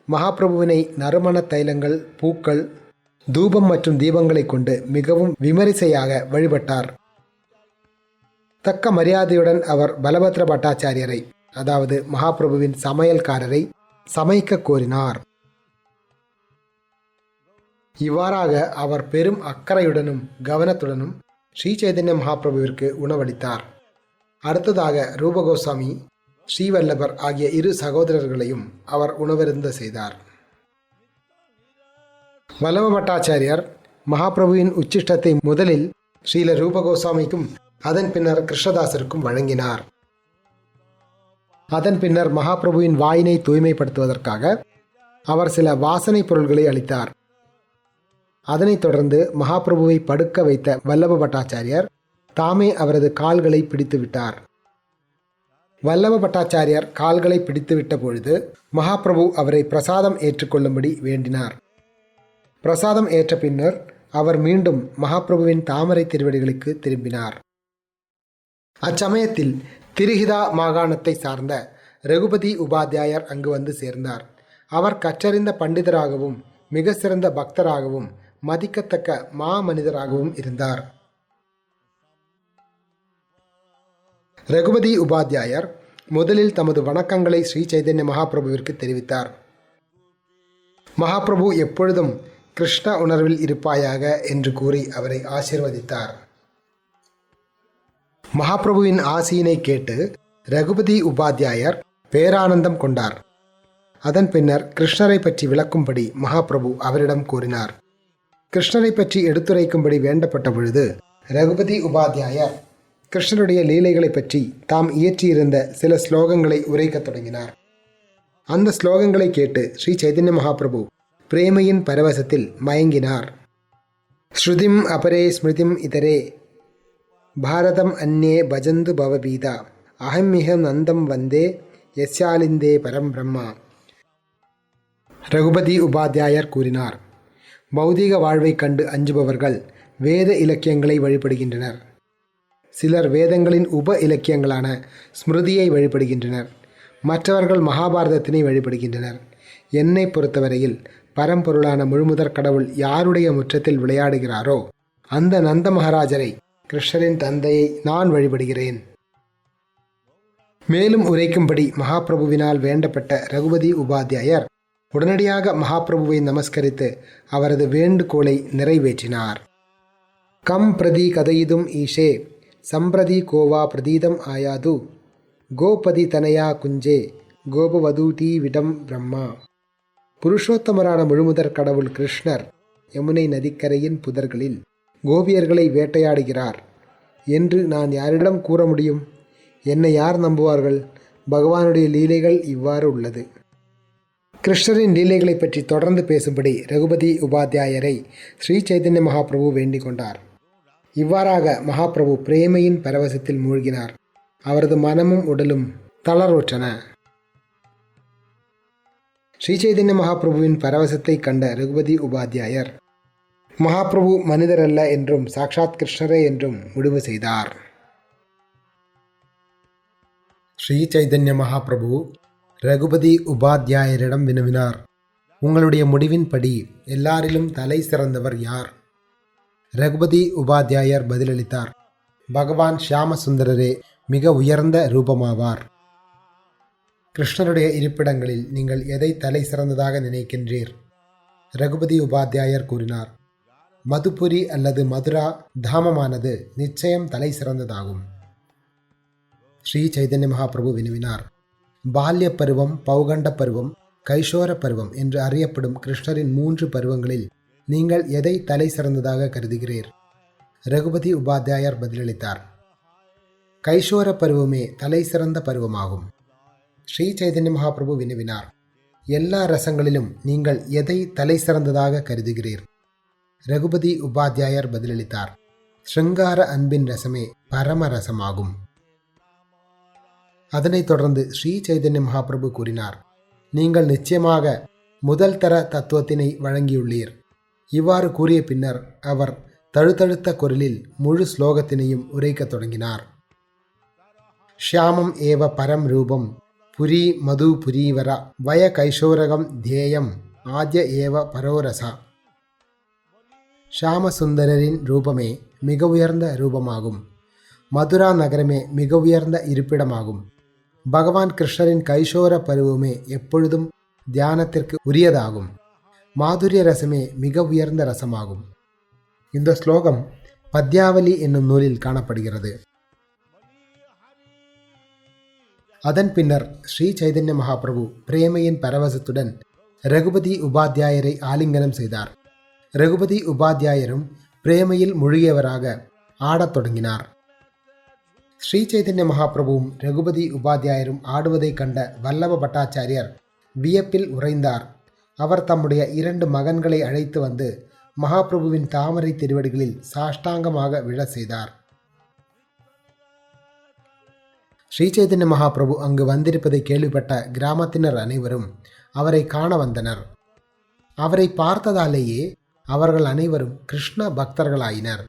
மகாபிரபுவினை நறுமண தைலங்கள், பூக்கள், தூபம் மற்றும் தீபங்களை கொண்டு மிகவும் விமரிசையாக வழிபட்டார். தக்க மரியாதையுடன் அவர் பலபத்ர பட்டாச்சாரியரை, அதாவது மகாபிரபுவின் சமையல்காரரை, சமைக்க கோரினார். இவ்வாறாக அவர் பெரும் அக்கறையுடனும் கவனத்துடனும் ஸ்ரீ சைதன்ய மகாபிரபுவிற்கு உணவளித்தார். அடுத்ததாக ரூபகோஸ்வாமி, ஸ்ரீவல்லபர் ஆகிய இரு சகோதரர்களையும் அவர் உணவருந்த செய்தார். வல்லப பட்டாச்சாரியார் மகாபிரபுவின் உச்சிஷ்டத்தை முதலில் ஸ்ரீல ரூபகோஸ்வாமிக்கும் அதன் பின்னர் கிருஷ்ணதாசருக்கும் வழங்கினார். அதன் பின்னர் மகாபிரபுவின் வாயினை தூய்மைப்படுத்துவதற்காக அவர் சில வாசனை பொருள்களை அளித்தார். அதனைத் தொடர்ந்து மகாபிரபுவை படுக்க வைத்த வல்லப பட்டாச்சாரியார் தாமே அவரது கால்களை பிடித்து விட்டார். வல்லப பட்டாச்சாரியார் கால்களை பிடித்துவிட்ட பொழுது மகாபிரபு அவரை பிரசாதம் ஏற்றுக்கொள்ளும்படி வேண்டினார். பிரசாதம் ஏற்ற பின்னர் அவர் மீண்டும் மகாபிரபுவின் தாமரை திருவடிகளுக்கு திரும்பினார். அச்சமயத்தில் திரிஹிதா மாகாணத்தை சார்ந்த ரகுபதி உபாத்தியாயர் அங்கு வந்து சேர்ந்தார். அவர் கற்றறிந்த பண்டிதராகவும் மிக சிறந்த பக்தராகவும் மதிக்கத்தக்க மாமனிதராகவும் இருந்தார். ரகுபதி உபாத்தியாயர் முதலில் தமது வணக்கங்களை ஸ்ரீ சைதன்ய மகாபிரபுவிற்கு தெரிவித்தார். மகாபிரபு எப்பொழுதும் கிருஷ்ண உணர்வில் இருப்பாயாக என்று கூறி அவரை ஆசீர்வதித்தார். மகாபிரபுவின் ஆசியினை கேட்டு ரகுபதி உபாத்தியாயர் பேரானந்தம் கொண்டார். அதன் பின்னர் கிருஷ்ணரை பற்றி விளக்கும்படி மகாபிரபு அவரிடம் கூறினார். கிருஷ்ணரை பற்றி எடுத்துரைக்கும்படி வேண்டப்பட்ட பொழுது ரகுபதி உபாத்தியாயர் கிருஷ்ணருடைய லீலைகளை பற்றி தாம் இயற்றியிருந்த சில ஸ்லோகங்களை உரைக்கத் தொடங்கினார். அந்த ஸ்லோகங்களை கேட்டு ஸ்ரீ சைதன்ய மகாபிரபு பிரேமையின் பரவசத்தில் மயங்கினார். ஸ்ருதிம் அபரே ஸ்மிருதிம் இதரே பாரதம் அந்நே பஜந்து பவபீதா அகம்மிக நந்தம் வந்தே யஸ்யாலிந்தே பரம் பிரம்மா. ரகுபதி உபாத்தியாயர் கூறினார், பௌதீக வாழ்வைக் கண்டு அஞ்சுபவர்கள் வேத இலக்கியங்களை வழிபடுகின்றனர். சிலர் வேதங்களின் உப இலக்கியங்களான ஸ்மிருதியை வழிபடுகின்றனர். மற்றவர்கள் மகாபாரதத்தினை வழிபடுகின்றனர். என்னை பொறுத்தவரையில் பரம்பொருளான முழுமுதற் கடவுள் யாருடைய முற்றத்தில் விளையாடுகிறாரோ அந்த நந்த மகாராஜரை, கிருஷ்ணரின் தந்தையை நான் வழிபடுகிறேன். மேலும் உரைக்கும்படி மகாபிரபுவினால் வேண்டப்பட்ட ரகுபதி உபாத்தியாயர் உடனடியாக மகாபிரபுவை நமஸ்கரித்து அவரது வேண்டுகோளை நிறைவேற்றினார். கம் பிரதி கதையிதும் ஈஷே சம்பிரதி கோவா பிரதீதம் ஆயாது கோபதி தனயா குஞ்சே கோபவதூதி விடம் பிரம்மா. புருஷோத்தமரான முழுமுதற் கடவுள் கிருஷ்ணர் யமுனை நதிக்கரையின் புதர்களில் கோபியர்களை வேட்டையாடுகிறார் என்று நான் யாரிடம் கூற முடியும்? என்னை யார் நம்புவார்கள்? பகவானுடைய லீலைகள் இவ்வாறு உள்ளது. கிருஷ்ணரின் லீலைகளை பற்றி தொடர்ந்து பேசும்படி ரகுபதி உபாத்தியாயரை ஸ்ரீ சைதன்ய மகாபிரபு வேண்டிக் கொண்டார். இவ்வாறாக மகாபிரபு பிரேமையின் பரவசத்தில் மூழ்கினார். அவரது மனமும் உடலும் தளர்வுற்றன. ஸ்ரீ சைதன்ய மகாபிரபுவின் பரவசத்தை கண்ட ரகுபதி உபாத்தியாயர் மகாபிரபு மனிதர் அல்ல என்றும் சாக்ஷாத் கிருஷ்ணரே என்றும் முடிவு செய்தார். ஸ்ரீ சைதன்ய மகாபிரபு ரகுபதி உபாத்தியாயரிடம் வினவினார், உங்களுடைய முடிவின்படி எல்லாரிலும் தலை சிறந்தவர் யார்? ரகுபதி உபாத்தியாயர் பதிலளித்தார், பகவான் ஷியாமசுந்தரரே மிக உயர்ந்த ரூபமாவார். கிருஷ்ணருடைய இருப்பிடங்களில் நீங்கள் எதை தலை சிறந்ததாக நினைக்கின்றீர்? ரகுபதி உபாத்தியாயர் கூறினார், மதுபுரி அல்லது மதுரா தாமமானது நிச்சயம் தலை சிறந்ததாகும். ஸ்ரீ சைதன்ய மகாபிரபு வினவினார், பால்ய பருவம், பௌகண்ட பருவம், கைஷோர பருவம் என்று அறியப்படும் கிருஷ்ணரின் 3 பருவங்களில் நீங்கள் எதை தலை சிறந்ததாக கருதுகிறீர்? ரகுபதி உபாத்தியாயர் பதிலளித்தார், கைஷோர பருவமே தலை சிறந்த பருவமாகும். ஸ்ரீ சைதன்ய மகாபிரபு வினவினார், எல்லா ரசங்களிலும் நீங்கள் எதை தலை சிறந்ததாக கருதுகிறீர்? ரகுபதி உபாத்தியாயர் பதிலளித்தார், ஸ்ருங்கார அன்பின் ரசமே பரம ரசமாகும். அதனைத் தொடர்ந்து ஸ்ரீ சைதன்ய மகாபிரபு கூறினார், நீங்கள் நிச்சயமாக முதல் தர தத்துவத்தினை வழங்கியுள்ளீர். இவ்வாறு கூறிய பின்னர் அவர் தழுதழுத்த குரலில் முழு ஸ்லோகத்தினையும் உரைக்கத் தொடங்கினார். ஷியாமம் ஏவ பரம் ரூபம் புரி மது புரீவர வய கைஷோரகம் தேயம் ஆத்ய ஏவ பரோரசா. ஷியாமசுந்தரரின் ரூபமே மிக உயர்ந்த ரூபமாகும். மதுரா நகரமே மிக உயர்ந்த இருப்பிடமாகும். பகவான் கிருஷ்ணரின் கைஷோர பருவமே எப்பொழுதும் தியானத்திற்கு உரியதாகும். மாதுரிய ரசமே மிக உயர்ந்த ரசமாகும். இந்த ஸ்லோகம் பத்யாவலி என்னும் நூலில் காணப்படுகிறது. அதன் பின்னர் ஸ்ரீ சைதன்ய மகாபிரபு பிரேமையின் பரவசத்துடன் ரகுபதி உபாத்தியாயரை ஆலிங்கனம் செய்தார். ரகுபதி உபாத்தியாயரும் பிரேமையில் மூழ்கியவராக ஆடத் தொடங்கினார். ஸ்ரீ சைதன்ய மகாபிரபுவும் ரகுபதி உபாத்தியாயரும் ஆடுவதை கண்ட வல்லப பட்டாச்சாரியர் வியப்பில் உறைந்தார். அவர் தம்முடைய 2 மகன்களை அழைத்து வந்து மகாபிரபுவின் தாமரை திருவடிகளில் சாஷ்டாங்கமாக விழ செய்தார். ஸ்ரீ சைதன்ய மகாபிரபு அங்கு வந்திருப்பதை கேள்விப்பட்ட கிராமத்தினர் அனைவரும் அவரை காண வந்தனர். அவரை பார்த்ததாலேயே அவர்கள் அனைவரும் கிருஷ்ண பக்தர்களாயினர்.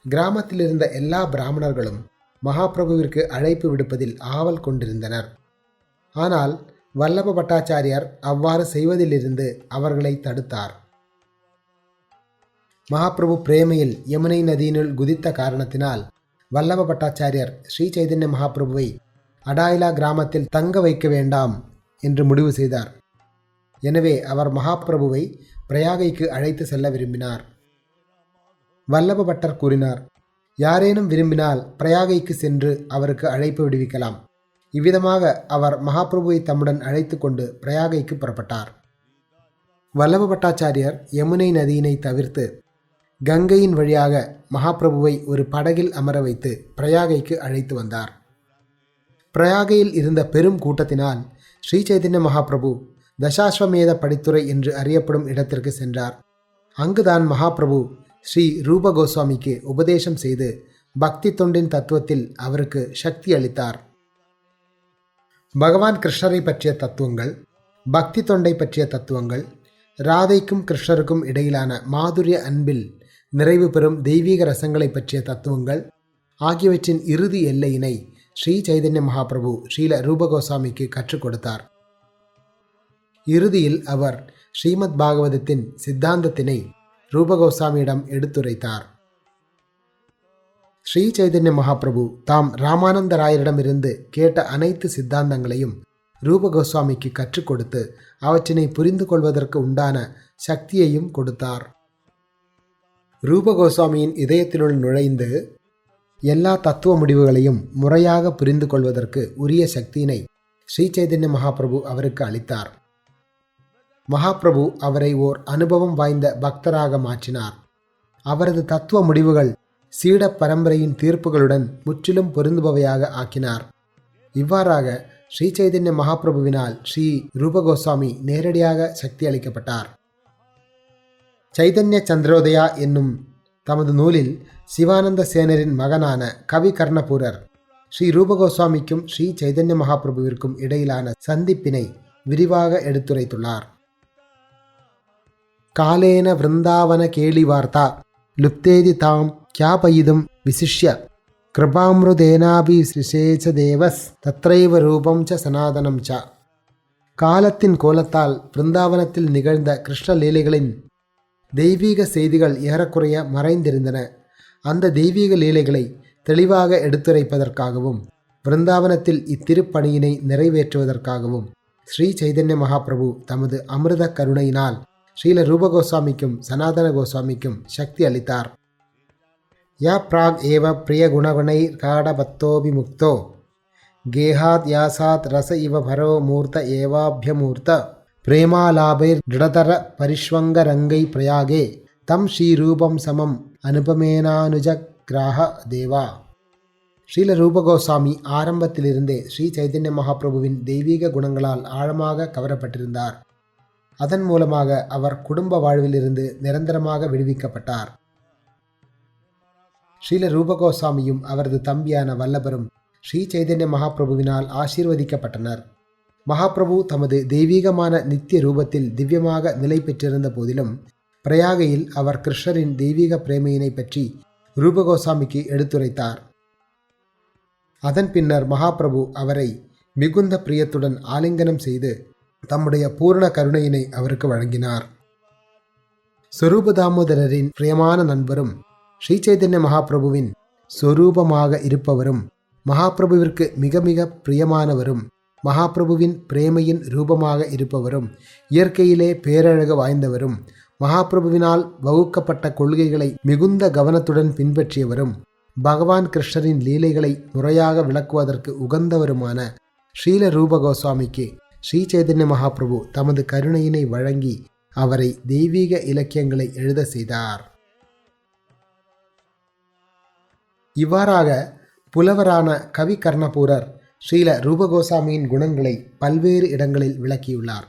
கிராமத்தில் இருந்த எல்லா பிராமணர்களும் மகாபிரபுவிற்கு அழைப்பு விடுப்பதில் ஆவல் கொண்டிருந்தனர். ஆனால் வல்லப பட்டாச்சாரியார் அவ்வாறு செய்வதிலிருந்து அவர்களை தடுத்தார். மகாபிரபு பிரேமையில் யமுனை நதியினுள் குதித்த காரணத்தினால் வல்லப பட்டாச்சாரியார் ஸ்ரீ சைதன்ய மகாபிரபுவை அடாயிலா கிராமத்தில் தங்க வைக்க வேண்டாம் என்று முடிவு செய்தார். எனவே அவர் மகாபிரபுவை பிரயாகைக்கு அழைத்து செல்ல விரும்பினார். வல்லப பட்டர் கூறினார், யாரேனும் விரும்பினால் பிரயாகைக்கு சென்று அவருக்கு அழைப்பு விடுவிக்கலாம். இவ்விதமாக அவர் மகாபிரபுவை தம்முடன் அழைத்து கொண்டு பிரயாகைக்கு புறப்பட்டார். வல்லப பட்டாச்சாரியர் யமுனை நதியினை தவிர்த்து கங்கையின் வழியாக மகாபிரபுவை ஒரு படகில் அமர வைத்து பிரயாகைக்கு அழைத்து வந்தார். பிரயாகையில் இருந்த பெரும் கூட்டத்தினால் ஸ்ரீ சைதன்ய மகாபிரபு தசாஸ்வமேத படித்துறை என்று அறியப்படும் இடத்திற்கு சென்றார். அங்குதான் மகாபிரபு ஸ்ரீ ரூப கோஸ்வாமிக்கு உபதேசம் செய்து பக்தி தொண்டின் தத்துவத்தில் அவருக்கு சக்தி அளித்தார். பகவான் கிருஷ்ணரை பற்றிய தத்துவங்கள், பக்தி தொண்டை பற்றிய தத்துவங்கள், ராதைக்கும் கிருஷ்ணருக்கும் இடையிலான மாதுரிய அன்பில் நிறைவு பெறும் தெய்வீக ரசங்களை பற்றிய தத்துவங்கள் ஆகியவற்றின் இறுதி எல்லையினை ஸ்ரீ சைதன்ய மகாபிரபு ஸ்ரீல ரூபகோசாமிக்கு கற்றுக் கொடுத்தார். இறுதியில் அவர் ஸ்ரீமத் பாகவதத்தின் சித்தாந்தத்தினை ரூபகோசாமியிடம் எடுத்துரைத்தார். ஸ்ரீ சைதன்ய மகாபிரபு தாம் ராமானந்த ராயரிடமிருந்து கேட்ட அனைத்து சித்தாந்தங்களையும் ரூபகோஸ்வாமிக்கு கற்றுக் கொடுத்து அவற்றினை புரிந்து கொள்வதற்கு உண்டான சக்தியையும் கொடுத்தார். ரூபகோஸ்வாமியின் இதயத்தினுள் நுழைந்து எல்லா தத்துவ முடிவுகளையும் முறையாக புரிந்து கொள்வதற்கு உரிய சக்தியினை ஸ்ரீ சைதன்ய மகாபிரபு அவருக்கு அளித்தார். மகாபிரபு அவரை ஓர் அனுபவம் வாய்ந்த பக்தராக மாற்றினார். அவரது தத்துவ முடிவுகள் சீட பரம்பரையின் தீர்ப்புகளுடன் முற்றிலும் பொருந்துபவையாக ஆக்கினார். இவ்வாறாக ஸ்ரீ சைதன்ய மகாபிரபுவினால் ஸ்ரீ ரூபகோஸ்வாமி நேரடியாக சக்தி அளிக்கப்பட்டார். சைதன்ய சந்திரோதயா என்னும் தமது நூலில் சிவானந்த சேனரின் மகனான கவி கர்ணபூரர் ஸ்ரீ ரூபகோஸ்வாமிக்கும் ஸ்ரீ சைதன்ய மகாபிரபுவிற்கும் இடையிலான சந்திப்பினை விரிவாக எடுத்துரைத்துள்ளார். காலேன விருந்தாவன கேலி வார்த்தா லுப்தேதி தாம் கியாபயிதும் விசிஷ்ய கிருபாமிருதேனாபிஷேச தேவஸ் தத்ரைவ ரூபம் ச சனாதனம் ச. காலத்தின் கோலத்தால் பிருந்தாவனத்தில் நிகழ்ந்த கிருஷ்ண லீலைகளின் தெய்வீக செய்திகள் ஏறக்குறைய மறைந்திருந்தன. அந்த தெய்வீக லீலைகளை தெளிவாக எடுத்துரைப்பதற்காகவும் பிருந்தாவனத்தில் இத்திருப்பணியினை நிறைவேற்றுவதற்காகவும் ஸ்ரீ சைதன்ய மகாபிரபு தமது அமிர்த கருணையினால் ஸ்ரீல ரூபகோஸ்வாமிக்கும் சனாதன கோஸ்வாமிக்கும் சக்தி அளித்தார். யா பிராக் ஏவ பிரிய குணகுணை காடபத்தோபிமுக்தோ கேஹாத் யாசாத் ரச இவ பரோ மூர்த்த ஏவாபியமூர்த்த பிரேமாலாபைர் திருடதர பரிஷ்வங்க ரங்கை பிரயாகே தம் ஸ்ரீரூபம் சமம் அனுபமேனானுஜ கிராக தேவா. ஸ்ரீல ரூபகோஸ்வாமி ஆரம்பத்திலிருந்தே ஸ்ரீ சைதன்ய மகாபிரபுவின் தெய்வீக குணங்களால் ஆழமாக கவரப்பட்டிருந்தார். அதன் மூலமாக அவர் குடும்ப வாழ்விலிருந்து நிரந்தரமாக விடுவிக்கப்பட்டார். ஸ்ரீல ரூபகோஸ்வாமியும் அவரது தம்பியான வல்லபரும் ஸ்ரீ சைதன்ய மகாபிரபுவினால் ஆசீர்வதிக்கப்பட்டனர். மகாபிரபு தமது தெய்வீகமான நித்திய ரூபத்தில் திவ்யமாக நிலை பெற்றிருந்த போதிலும் பிரயாகையில் அவர் கிருஷ்ணரின் தெய்வீக பிரேமையினை பற்றி ரூபகோஸ்வாமிக்கு எடுத்துரைத்தார். அதன் பின்னர் மகாபிரபு அவரை மிகுந்த பிரியத்துடன் ஆலிங்கனம் செய்து தம்முடைய பூரண கருணையினை அவருக்கு வழங்கினார். ஸ்வரூப தாமோதரரின் பிரியமான நண்பரும் ஸ்ரீ சைதன்ய மகாபிரபுவின் சொரூபமாக இருப்பவரும் மகாபிரபுவிற்கு மிக மிக பிரியமானவரும் மகாபிரபுவின் பிரேமையின் ரூபமாக இருப்பவரும் இயற்கையிலே பேரழகு வாய்ந்தவரும் மகாபிரபுவினால் வகுக்கப்பட்ட கொள்கைகளை மிகுந்த கவனத்துடன் பின்பற்றியவரும் பகவான் கிருஷ்ணரின் லீலைகளை முறையாக விளக்குவதற்கு உகந்தவருமான ஸ்ரீல ரூபகோஸ்வாமிக்கு ஸ்ரீ சைதன்ய மகாபிரபு தமது கருணையினை வழங்கி அவரை தெய்வீக இலக்கியங்களை எழுத செய்தார். இவ்வாறாக புலவரான கவி கர்ணபூரர் ஸ்ரீல ரூபகோஸ்வாமியின் குணங்களை பல்வேறு இடங்களில் விளக்கியுள்ளார்.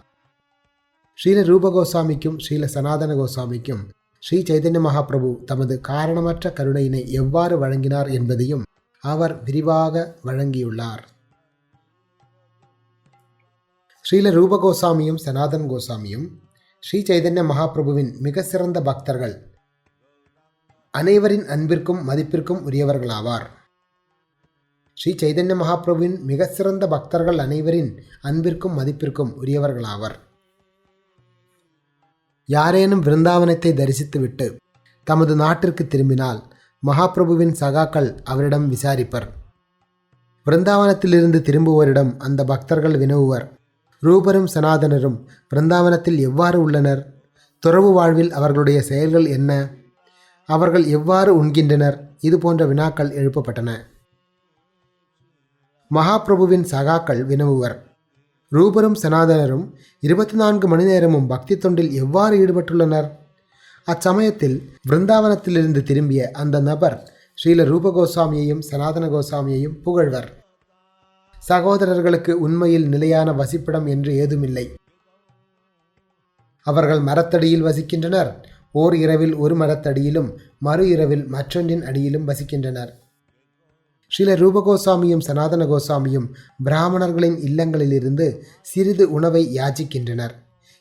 ஸ்ரீல ரூபகோஸ்வாமிக்கும் ஸ்ரீல சனாதன கோஸ்வாமிக்கும் ஸ்ரீ சைதன்ய மகாபிரபு தமது காரணமற்ற கருணையினை எவ்வாறு வழங்கினார் என்பதையும் அவர் விரிவாக வழங்கியுள்ளார். ஸ்ரீல ரூபகோஸ்வாமியும் சனாதன் கோஸ்வாமியும் ஸ்ரீ சைதன்ய மகாபிரபுவின் மிக சிறந்த பக்தர்கள். அனைவரின் அன்பிற்கும் மதிப்பிற்கும் உரியவர்களாவார். ஸ்ரீ சைதன்ய மகாபிரபுவின் மிக சிறந்த பக்தர்கள் அனைவரின் அன்பிற்கும் மதிப்பிற்கும் உரியவர்களாவர். யாரேனும் விருந்தாவனத்தை தரிசித்துவிட்டு தமது நாட்டிற்கு திரும்பினால் மகாபிரபுவின் சகாக்கள் அவரிடம் விசாரிப்பர். பிருந்தாவனத்திலிருந்து திரும்புவோரிடம் அந்த பக்தர்கள் வினவுவர், ரூபரும் சனாதனரும் பிருந்தாவனத்தில் எவ்வாறு உள்ளனர்? துறவு வாழ்வில் அவர்களுடைய செயல்கள் என்ன? அவர்கள் எவ்வாறு உண்கின்றனர்? இது போன்ற வினாக்கள் எழுப்பப்பட்டன. மகாபிரபுவின் சகாக்கள் வினவுவர், ரூபரும் சனாதனரும் 24 மணி நேரமும் பக்தி தொண்டில் எவ்வாறு ஈடுபட்டுள்ளனர்? அச்சமயத்தில் பிருந்தாவனத்திலிருந்து திரும்பிய அந்த நபர் ஸ்ரீல ரூப கோஸ்வாமியையும் சனாதன கோஸ்வாமியையும் புகழ்வர். சகோதரர்களுக்கு உண்மையில் நிலையான வசிப்பிடம் என்று ஏதுமில்லை. அவர்கள் மரத்தடியில் வசிக்கின்றனர். ஓர் இரவில் ஒரு மரத்தடியிலும் மறு இரவில் மற்றொன்றின் அடியிலும் வசிக்கின்றனர். ஸ்ரீல ரூப கோஸ்வாமியும் சனாதன கோஸ்வாமியும் பிராமணர்களின் இல்லங்களிலிருந்து சிறிது உணவை யாச்சிக்கின்றனர்.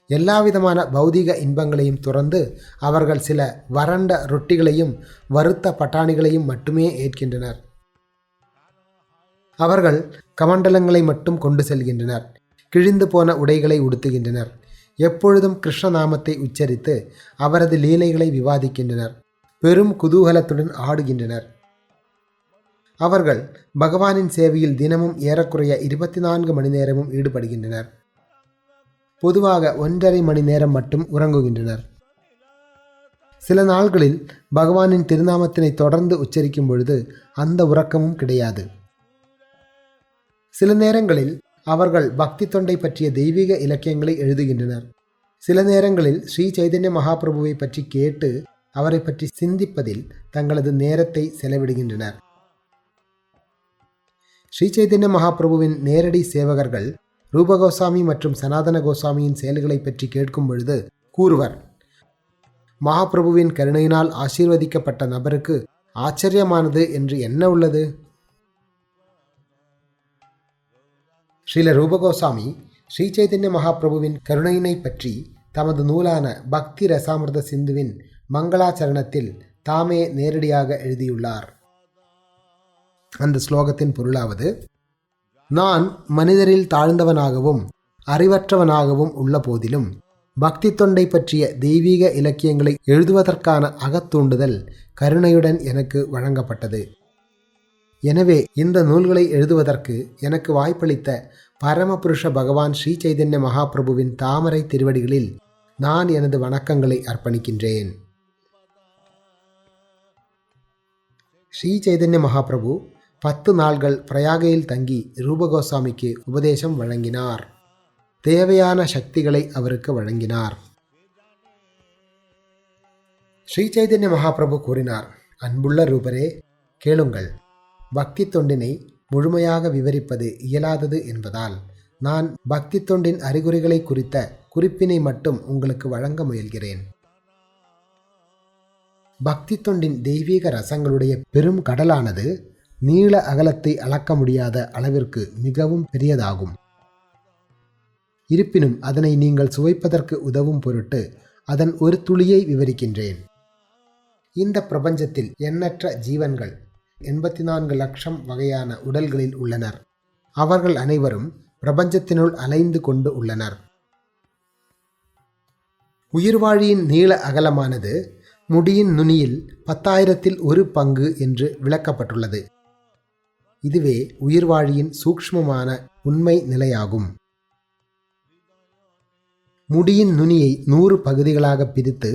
எல்லாவிதமான பௌதிக இன்பங்களையும் துறந்து அவர்கள் சில வறண்ட ரொட்டிகளையும் வறுத்த பட்டாணிகளையும் மட்டுமே ஏற்கின்றனர். அவர்கள் கமண்டலங்களை மட்டும் கொண்டு செல்கின்றனர். கிழிந்து போன உடைகளை உடுத்துகின்றனர். எப்பொழுதும் கிருஷ்ணநாமத்தை உச்சரித்து அவரது லீலைகளை விவாதிக்கின்றனர். பெரும் குதூகலத்துடன் ஆடுகின்றனர். அவர்கள் பகவானின் சேவையில் தினமும் ஏறக்குறைய 24 மணி நேரமும் ஈடுபடுகின்றனர். பொதுவாக 1.5 மணி நேரம் மட்டும் உறங்குகின்றனர். சில நாள்களில் பகவானின் திருநாமத்தினை தொடர்ந்து உச்சரிக்கும் பொழுது அந்த உறக்கமும் கிடையாது. சில நேரங்களில் அவர்கள் பக்தி தொண்டை பற்றிய தெய்வீக இலக்கியங்களை எழுதுகின்றனர். சில நேரங்களில் ஸ்ரீ சைதன்ய மகாபிரபுவை பற்றி கேட்டு அவரை பற்றி சிந்திப்பதில் தங்களது நேரத்தை செலவிடுகின்றனர். ஸ்ரீ சைதன்ய மகாபிரபுவின் நேரடி சேவகர்கள் ரூப கோஸ்வாமி மற்றும் சனாதன கோஸ்வாமியின் செயல்களை பற்றி கேட்கும் பொழுது கூறுவர், மகாபிரபுவின் கருணையினால் ஆசீர்வதிக்கப்பட்ட நபருக்கு ஆச்சரியமானது என்று என்ன உள்ளது? ஸ்ரீல ரூப கோஸ்வாமி ஸ்ரீ சைதன்ய மகாபிரபுவின் கருணையினை பற்றி தமது நூலான பக்தி ரசாமிர்த சிந்துவின் மங்களாச்சரணத்தில் தாமே நேரடியாக எழுதியுள்ளார். அந்த ஸ்லோகத்தின் பொருளாவது, நான் மனிதரில் தாழ்ந்தவனாகவும் அறிவற்றவனாகவும் உள்ள போதிலும் பக்தி தொண்டை பற்றிய தெய்வீக இலக்கியங்களை எழுதுவதற்கான அகத்தூண்டுதல் கருணையுடன் எனக்கு வழங்கப்பட்டது. எனவே இந்த நூல்களை எழுதுவதற்கு எனக்கு வாய்ப்பளித்த பரமபுருஷ பகவான் ஸ்ரீ சைதன்ய மகாபிரபுவின் தாமரை திருவடிகளில் நான் எனது வணக்கங்களை அர்ப்பணிக்கின்றேன். ஸ்ரீ சைதன்ய மகாபிரபு 10 நாள்கள் பிரயாகையில் தங்கி ரூப கோஸ்வாமிக்கு உபதேசம் வழங்கினார். தேவையான சக்திகளை அவருக்கு வழங்கினார். ஸ்ரீ சைதன்ய மகாபிரபு கூறினார், அன்புள்ள ரூபரே, கேளுங்கள். பக்தி தொண்டினை முழுமையாக விவரிப்பது இயலாதது என்பதால் நான் பக்தி தொண்டின் அறிகுறிகளை குறித்த குறிப்பினை மட்டும் உங்களுக்கு வழங்க முயல்கிறேன். பக்தி தொண்டின் தெய்வீக ரசங்களுடைய பெரும் கடலானது நீள அகலத்தை அளக்க முடியாத அளவிற்கு மிகவும் பெரியதாகும். இருப்பினும் அதனை நீங்கள் சுவைப்பதற்கு உதவும் பொருட்டு அதன் ஒரு துளியை விவரிக்கின்றேன். இந்த பிரபஞ்சத்தில் எண்ணற்ற ஜீவன்கள் 84 லட்சம் வகையான உடல்களில் உள்ளனர். அவர்கள் அனைவரும் பிரபஞ்சத்தினுள் அலைந்து கொண்டு உள்ளனர். உயிர்வாழியின் நீள அகலமானது முடியின் நுனியில் 10,000ல் 1 பங்கு என்று விளக்கப்பட்டுள்ளது. இதுவே உயிர்வாழியின் சூக்ஷ்மமான உண்மை நிலையாகும். முடியின் நுனியை 100 பகுதிகளாக பிரித்து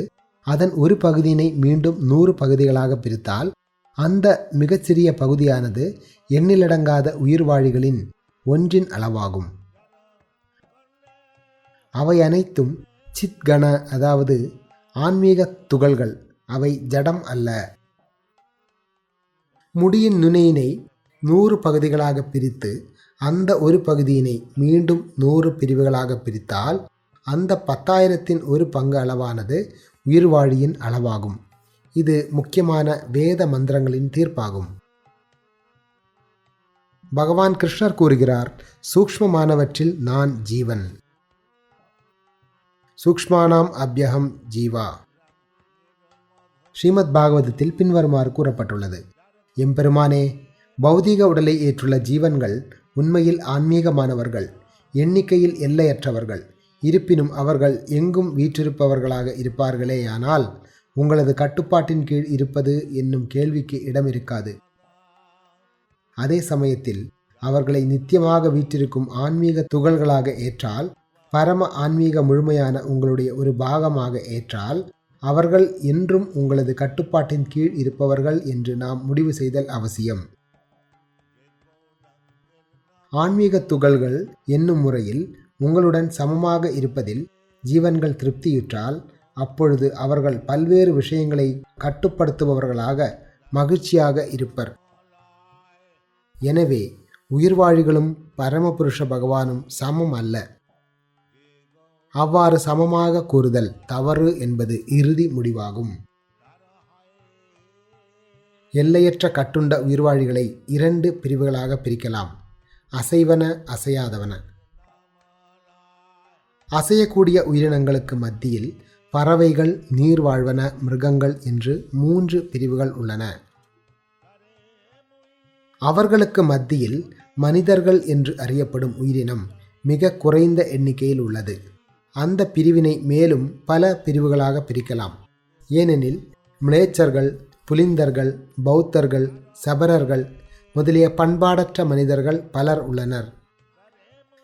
அதன் ஒரு பகுதியினை மீண்டும் 100 பகுதிகளாக பிரித்தால் அந்த மிகச்சிறிய பகுதியானது எண்ணிலடங்காத உயிர்வாழிகளின் ஒன்றின் அளவாகும். அவை அனைத்தும் சித்கண, அதாவது ஆன்மீக துகள்கள். அவை ஜடம் அல்ல. முடியின் நுனியினை 100 பகுதிகளாக பிரித்து அந்த ஒரு பகுதியினை மீண்டும் 100 பிரிவுகளாக பிரித்தால் அந்த 10,000ன் 1 பங்கு அளவானது உயிர்வாழியின் அளவாகும். இது முக்கியமான வேத மந்திரங்களின் தீர்ப்பாகும். பகவான் கிருஷ்ணர் கூறுகிறார், சூக்ஷ்மமானவற்றில் நான் ஜீவன், சூக்ஷ்மானாம் அப்யகம் ஜீவா. ஸ்ரீமத் பாகவதத்தில் பின்வருமாறு கூறப்பட்டுள்ளது, எம்பெருமானே, பௌதீக உடலை ஏற்றுள்ள ஜீவன்கள் உண்மையில் ஆன்மீகமானவர்கள், எண்ணிக்கையில் எல்லையற்றவர்கள். இருப்பினும் அவர்கள் எங்கும் வீற்றிருப்பவர்களாக இருப்பார்களேயானால் உங்களது கட்டுப்பாட்டின் கீழ் இருப்பது என்னும் கேள்விக்கு இடம் இருக்காது. அதே சமயத்தில் அவர்களை நித்தியமாக வீற்றிருக்கும் ஆன்மீக துகள்களாக ஏற்றால், பரம ஆன்மீக முழுமையான உங்களுடைய ஒரு பாகமாக ஏற்றால், அவர்கள் என்றும் உங்களது கட்டுப்பாட்டின் கீழ் இருப்பவர்கள் என்று நாம் முடிவு செய்தல் அவசியம். ஆன்மீக துகள்கள் என்னும் முறையில் உங்களுடன் சமமாக இருப்பதில் ஜீவன்கள் திருப்தியுற்றால், அப்பொழுது அவர்கள் பல்வேறு விஷயங்களை கட்டுப்படுத்துபவர்களாக மகிழ்ச்சியாக இருப்பர். எனவே உயிர்வாழிகளும் பரமபுருஷ பகவானும் சமம் அல்ல. அவ்வாறு சமமாக கூறுதல் தவறு என்பது இறுதி முடிவாகும். எல்லையற்ற கட்டுண்ட உயிர்வாழிகளை 2 பிரிவுகளாக பிரிக்கலாம். அசைவன, அசையாதவன. அசையக்கூடிய உயிரினங்களுக்கு மத்தியில் பறவைகள், நீர்வாழ்வன, மிருகங்கள் என்று 3 பிரிவுகள் உள்ளன. அவர்களுக்கு மத்தியில் மனிதர்கள் என்று அறியப்படும் உயிரினம் மிக குறைந்த எண்ணிக்கையில் உள்ளது. அந்த பிரிவினை மேலும் பல பிரிவுகளாக பிரிக்கலாம். ஏனெனில் மிலேச்சர்கள், புலிந்தர்கள், பௌத்தர்கள், சபரர்கள் முதலிய பண்பாடற்ற மனிதர்கள் பலர் உள்ளனர்.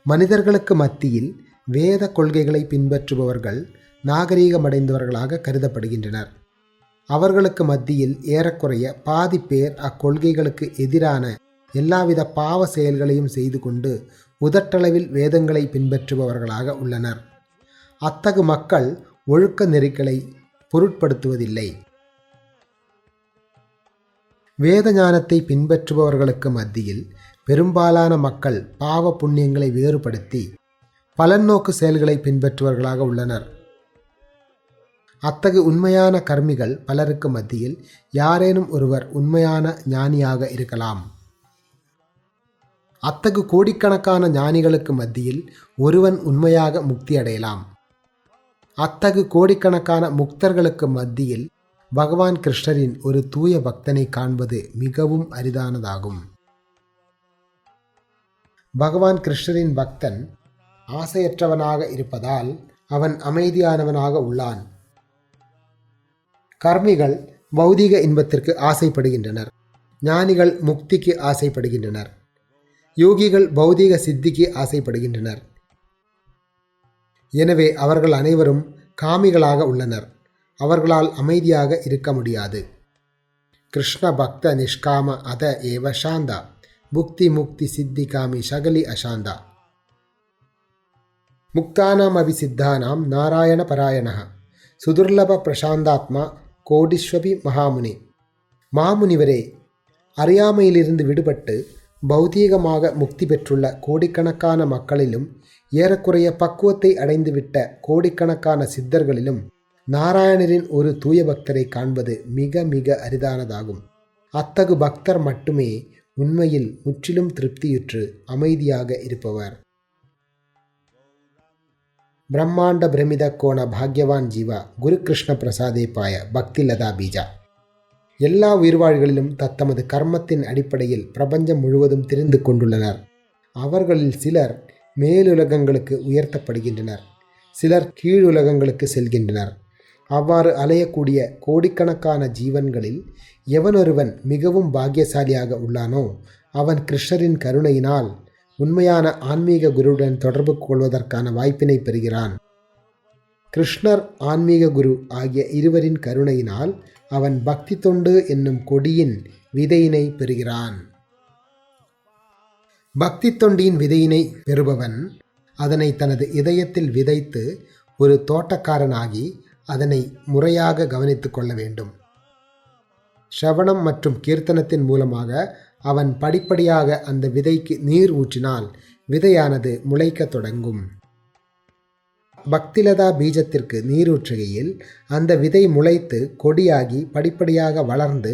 மனிதர்களுக்கு மத்தியில் வேத கொள்கைகளை பின்பற்றுபவர்கள் நாகரீகமடைந்தவர்களாக கருதப்படுகின்றனர். அவர்களுக்கு மத்தியில் ஏறக்குறைய பாதி பேர் அக்கொள்கைகளுக்கு எதிரான எல்லாவித பாவ செயல்களையும் செய்து கொண்டு உதட்டளவில் வேதங்களை பின்பற்றுபவர்களாக உள்ளனர். அத்தகு மக்கள் ஒழுக்க நெறிகளை பொருட்படுத்துவதில்லை. வேத ஞானத்தை பின்பற்றுபவர்களுக்கு மத்தியில் பெரும்பாலான மக்கள் பாவ புண்ணியங்களை வேறுபடுத்தி பலநோக்கு செயல்களை பின்பற்றுபவர்களாக உள்ளனர். அத்தகு உண்மையான கர்மிகள் பலருக்கு மத்தியில் யாரேனும் ஒருவர் உண்மையான ஞானியாக இருக்கலாம். அத்தகு கோடிக்கணக்கான ஞானிகளுக்கு மத்தியில் ஒருவன் உண்மையாக முக்தி அடையலாம். அத்தகு கோடிக்கணக்கான முக்தர்களுக்கு மத்தியில் பகவான் கிருஷ்ணரின் ஒரு தூய பக்தனை காண்பது மிகவும் அரிதானதாகும். பகவான் கிருஷ்ணரின் பக்தன் ஆசையற்றவனாக இருப்பதால் அவன் அமைதியானவனாக உள்ளான். கர்மிகள் பௌதீக இன்பத்திற்கு ஆசைப்படுகின்றனர். ஞானிகள் முக்திக்கு ஆசைப்படுகின்றனர். யோகிகள் பௌதீக சித்திக்கு ஆசைப்படுகின்றனர். எனவே அவர்கள் அனைவரும் காமிகளாக உள்ளனர். அவர்களால் அமைதியாக இருக்க முடியாது. கிருஷ்ண பக்த நிஷ்காம அத ஏவ சாந்தா புக்தி முக்தி சித்தி காமி சகலி அசாந்தா முக்தானாம் அபிசித்தானாம் நாராயண பராயணः சுதுர்லப பிரசாந்தாத்மா கோடிஸ்வபி மகாமுனி. மாமுனிவரே, அறியாமையிலிருந்து விடுபட்டு பௌதீகமாக முக்தி பெற்றுள்ள கோடிக்கணக்கான மக்களிலும் ஏறக்குறைய பக்குவத்தை அடைந்துவிட்ட கோடிக்கணக்கான சித்தர்களிலும் நாராயணரின் ஒரு தூய பக்தரை காண்பது மிக மிக அரிதானதாகும். அத்தகு பக்தர் மட்டுமே உண்மையில் முற்றிலும் திருப்தியுற்று அமைதியாக இருப்பவர். பிரம்மாண்ட பிரமித கோண பாக்யவான் ஜீவா குரு கிருஷ்ண பிரசாதே பாய பக்தி லதா பீஜா. எல்லா உயிர்வாழ்களிலும் தத்தமது கர்மத்தின் அடிப்படையில் பிரபஞ்சம் முழுவதும் தெரிந்து கொண்டுள்ளனர். அவர்களில் சிலர் மேலுலகங்களுக்கு உயர்த்தப்படுகின்றனர், சிலர் கீழுலகங்களுக்கு செல்கின்றனர். அவ்வாறு அலையக்கூடிய கோடிக்கணக்கான ஜீவன்களில் எவனொருவன் மிகவும் பாக்கியசாலியாக உள்ளானோ அவன் கிருஷ்ணரின் கருணையினால் உண்மையான ஆன்மீக குருவுடன் தொடர்பு கொள்வதற்கான வாய்ப்பினை பெறுகிறான். கிருஷ்ணர், ஆன்மீக குரு ஆகிய இருவரின் கருணையினால் அவன் பக்தி தொண்டு என்னும் கொடியின் விதையினை பெறுகிறான். பக்தி தொண்டியின் விதையினை பெறுபவன் அதனை தனது இதயத்தில் விதைத்து ஒரு தோட்டக்காரனாகி அதனை முறையாக கவனித்து கொள்ள வேண்டும். ஸ்ரவணம் மற்றும் கீர்த்தனத்தின் மூலமாக அவன் படிப்படியாக அந்த விதைக்கு நீர் ஊற்றினால் விதையானது முளைக்கத் தொடங்கும். பக்திலதா பீஜத்திற்கு நீரூற்றுகையில் அந்த விதை முளைத்து கொடியாகி படிப்படியாக வளர்ந்து